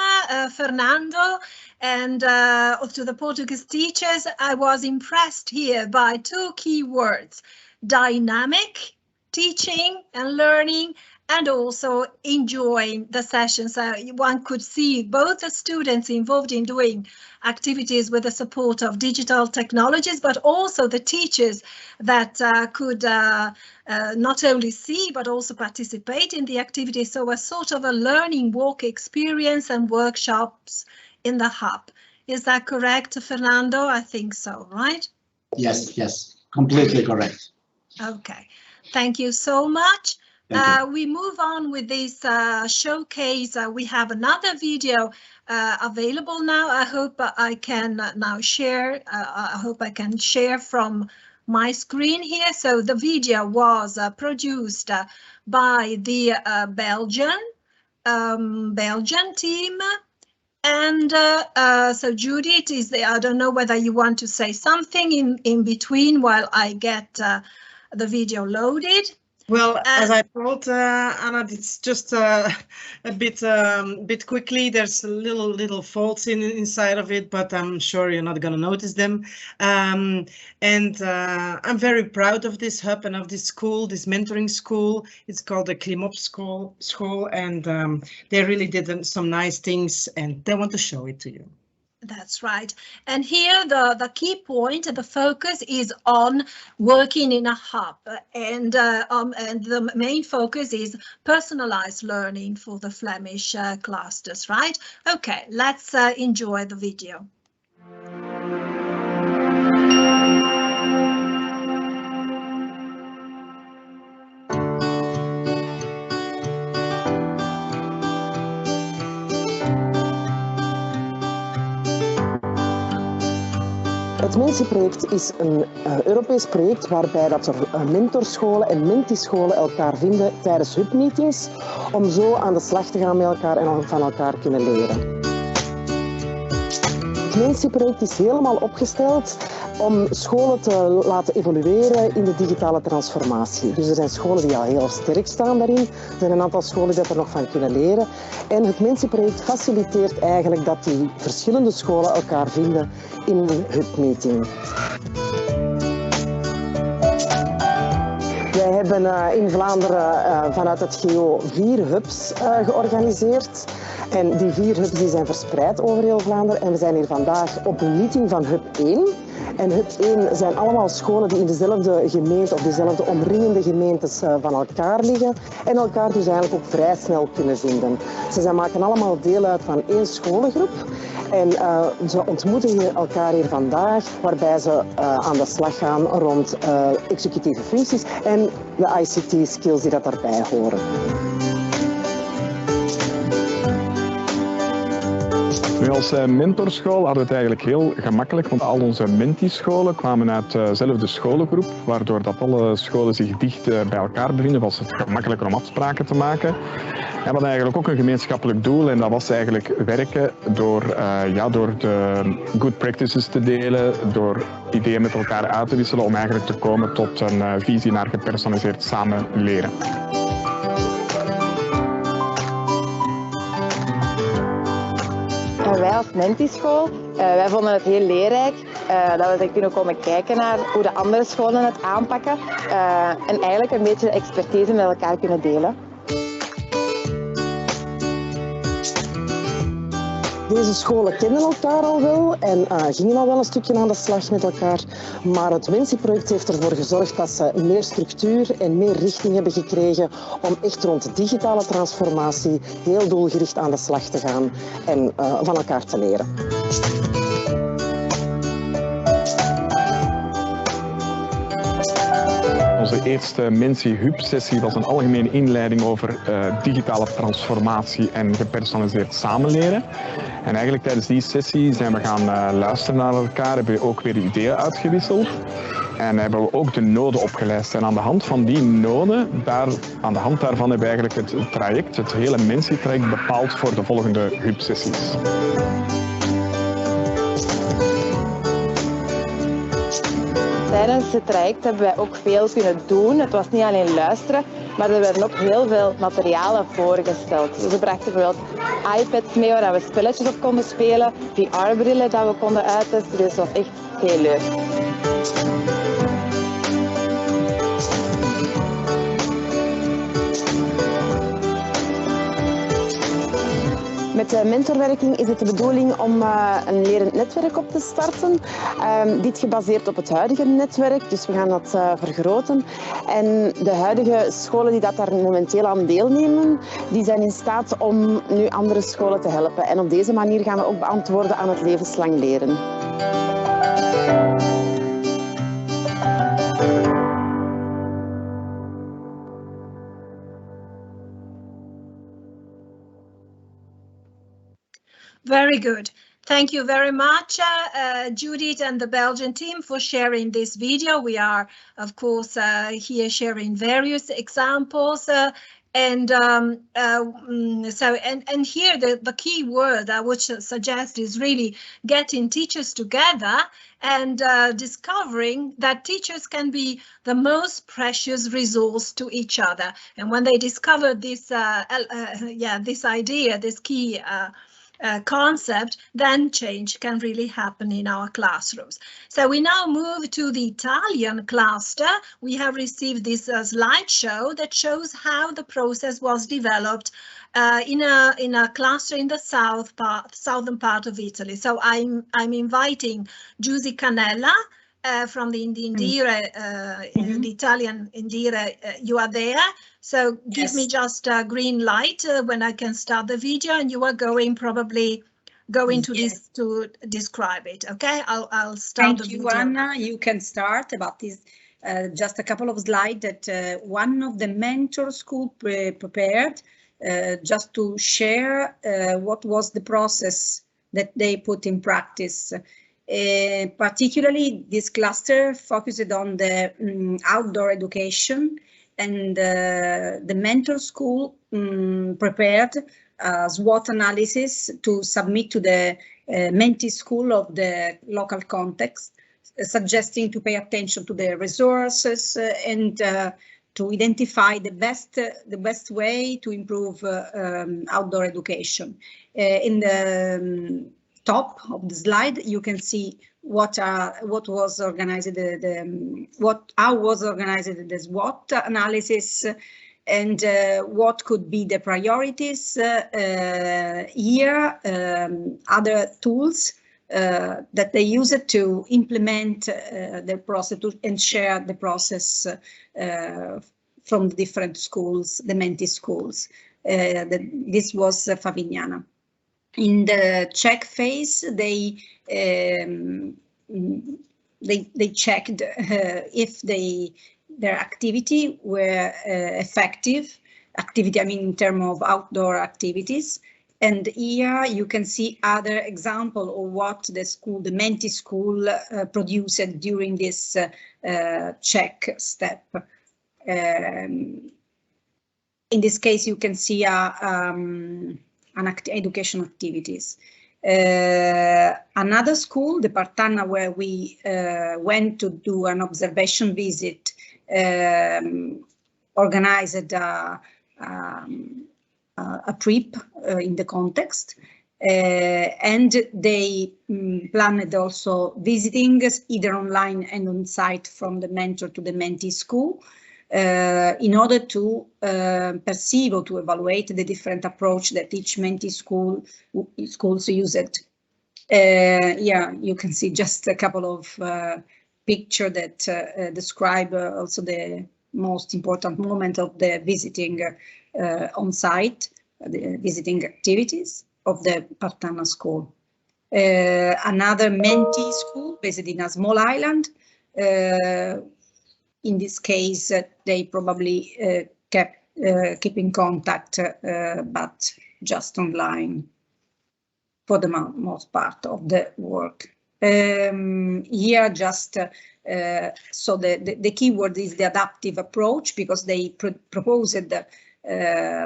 Fernando, and to the Portuguese teachers. I was impressed here by two key words: dynamic teaching and learning, and also enjoying the sessions. One could see both the students involved in doing activities with the support of digital technologies, but also the teachers that could not only see but also participate in the activities. So a sort of a learning walk experience and workshops in the hub. Is that correct, Fernando? I think so, right? Yes, yes, completely correct. Okay, thank you so much. We move on with this showcase. We have another video available now. I hope I can now share. I hope I can share from my screen here. So the video was produced by the Belgian team. And so Judith, I don't know whether you want to say something in between while I get the video loaded. Well, as I told Anna, it's just a bit quickly. There's little faults inside of it, but I'm sure you're not going to notice them. And I'm very proud of this hub and of this school, this mentoring school. It's called the Klimop School, and they really did some nice things, and they want to show it to you. That's right. And here the key point, the focus is on working in a hub, and the main focus is personalized learning for the Flemish clusters, right? Okay, let's enjoy the video. Het MenSi-project is een Europees project waarbij dat er mentorscholen en mentiescholen elkaar vinden tijdens hubmeetings om zo aan de slag te gaan met elkaar en van elkaar kunnen leren. Het MenSi-project is helemaal opgesteld om scholen te laten evolueren in de digitale transformatie. Dus er zijn scholen die al heel sterk staan daarin. Er zijn een aantal scholen die er nog van kunnen leren. En het MenSi-project faciliteert eigenlijk dat die verschillende scholen elkaar vinden in een hubmeeting. Wij hebben in Vlaanderen vanuit het GO 4 hubs georganiseerd. En die 4 hubs die zijn verspreid over heel Vlaanderen. En we zijn hier vandaag op een meeting van hub 1. En hub 1 zijn allemaal scholen die in dezelfde gemeente of dezelfde omringende gemeentes van elkaar liggen. En elkaar dus eigenlijk ook vrij snel kunnen vinden. Ze maken allemaal deel uit van één scholengroep. En ze ontmoeten elkaar hier vandaag, waarbij ze aan de slag gaan rond executieve functies en de ICT-skills die dat daarbij horen. Nu, als mentorschool hadden we het eigenlijk heel gemakkelijk, want al onze mentiescholen kwamen uit dezelfde scholengroep, waardoor dat alle scholen zich dicht bij elkaar bevinden, was het gemakkelijker om afspraken te maken. En we hadden eigenlijk ook een gemeenschappelijk doel en dat was eigenlijk werken door de good practices te delen, door ideeën met elkaar uit te wisselen om eigenlijk te komen tot een visie naar gepersonaliseerd samen leren. Wij als mentieschool, wij vonden het heel leerrijk dat we kunnen komen kijken naar hoe de andere scholen het aanpakken en eigenlijk een beetje de expertise met elkaar kunnen delen. Deze scholen kennen elkaar al wel en gingen al wel een stukje aan de slag met elkaar. Maar het MenSi-project heeft ervoor gezorgd dat ze meer structuur en meer richting hebben gekregen om echt rond de digitale transformatie heel doelgericht aan de slag te gaan en van elkaar te leren. Onze eerste MenSi Hub-sessie was een algemene inleiding over digitale transformatie en gepersonaliseerd samenleren. En eigenlijk tijdens die sessie zijn we gaan luisteren naar elkaar, hebben we ook weer ideeën uitgewisseld. En hebben we ook de noden opgelijst. En aan de hand van die noden, aan de hand daarvan hebben we eigenlijk het traject, het hele MenSi-traject bepaald voor de volgende Hub-sessies. Tijdens het traject hebben wij ook veel kunnen doen. Het was niet alleen luisteren, maar er werden ook heel veel materialen voorgesteld. Dus we brachten bijvoorbeeld iPads mee waar we spelletjes op konden spelen, VR-brillen dat we konden uittesten, dus dat was echt heel leuk. Met mentorwerking is het de bedoeling om een lerend netwerk op te starten. Dit gebaseerd op het huidige netwerk, dus we gaan dat vergroten. En de huidige scholen die dat daar momenteel aan deelnemen, die zijn in staat om nu andere scholen te helpen. En op deze manier gaan we ook beantwoorden aan het levenslang leren. Very good. Thank you very much, Judith and the Belgian team, for sharing this video. We are, of course, here sharing various examples. And here the key word I would suggest is really getting teachers together and discovering that teachers can be the most precious resource to each other. And when they discover this, this idea, this key concept, then change can really happen in our classrooms. So we now move to the Italian cluster. We have received this slideshow that shows how the process was developed in a cluster in the southern part of Italy. So I'm inviting Giusy Cannella from the Indire, the Italian Indire. You are there. So give me just a green light when I can start the video, and you are probably going to this to describe it. Okay, I'll start the video. Thank you, Anna. You can start about this. Just a couple of slides that one of the mentor school prepared just to share what was the process that they put in practice. Particularly, this cluster focused on the outdoor education. And the mentor school prepared a SWOT analysis to submit to the mentee school of the local context, suggesting to pay attention to the resources and to identify the best way to improve outdoor education. In the top of the slide, you can see what was organized, how was organized the SWOT analysis, and what could be the priorities here, other tools that they use to implement the process and share the process from the different schools, the mentee schools. This was Favignana. In the check phase, they checked if their activity were effective. Activity, I mean, in terms of outdoor activities. And here you can see other example of what the school, the mentee school, produced during this check step. In this case, you can see education activities. Another school, the Partanna, where we went to do an observation visit, organized a trip in the context, and they planned also visiting either online and on site from the mentor to the mentee school, in order to perceive or to evaluate the different approach that each mentee schools used. Yeah, you can see just a couple of pictures that describe also the most important moment of the visiting on site, the visiting activities of the Partanna school. Another mentee school based in a small island. In this case, they probably keep in contact, but just online for the most part of the work. Here, just so the keyword is the adaptive approach, because they proposed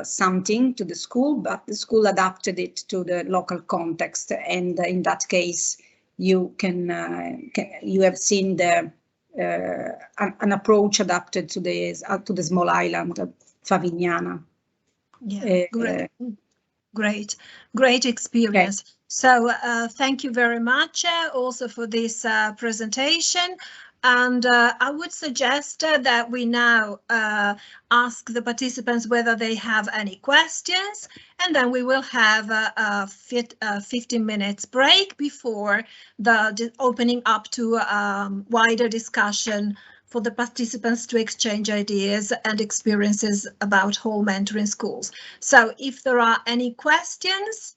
something to the school, but the school adapted it to the local context. And in that case, you have seen the an approach adapted to the small island of Favignana. Yeah, great experience. Okay. So thank you very much also for this presentation. And I would suggest that we now ask the participants whether they have any questions, and then we will have a 15 minutes break before the opening up to wider discussion for the participants to exchange ideas and experiences about whole mentoring schools. So if there are any questions,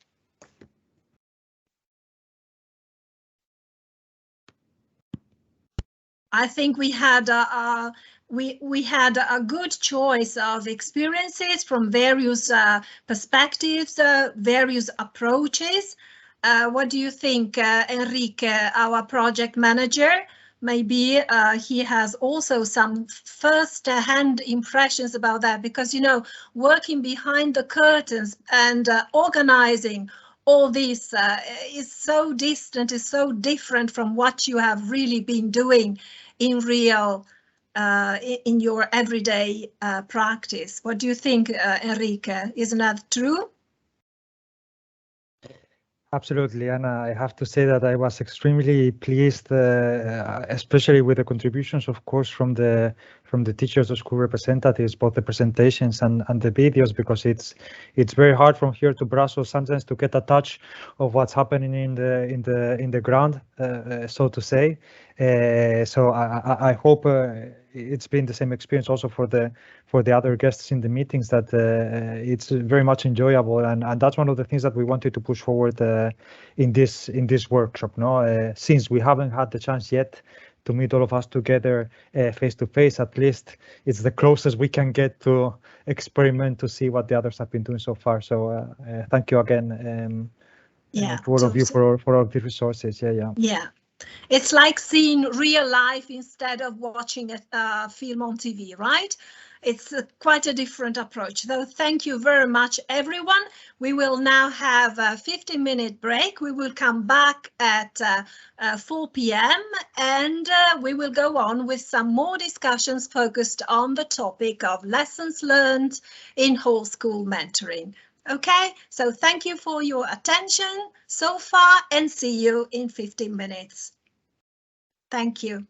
I think we had a good choice of experiences from various perspectives, various approaches. What do you think, Enrique, our project manager? Maybe he has also some first-hand impressions about that, because, you know, working behind the curtains and organizing all this is so distant, is so different from what you have really been doing in real, in your everyday practice. What do you think, Enrique? Isn't that true? Absolutely, and I have to say that I was extremely pleased, especially with the contributions, of course, from the teachers, the school representatives, both the presentations and the videos, because it's very hard from here to Brussels sometimes to get a touch of what's happening in the ground, so to say. So I hope it's been the same experience also for the other guests in the meetings, that it's very much enjoyable, and that's one of the things that we wanted to push forward in this workshop. No, since we haven't had the chance yet to meet all of us together face to face, at least it's the closest we can get to experiment to see what the others have been doing so far. So thank you again, to all of you for all the resources. Yeah. It's like seeing real life instead of watching a film on TV, right? It's quite a different approach. So thank you very much, everyone. We will now have a 15-minute break. We will come back at 4 p.m. and we will go on with some more discussions focused on the topic of lessons learned in whole school mentoring. Okay, so thank you for your attention so far and see you in 15 minutes. Thank you.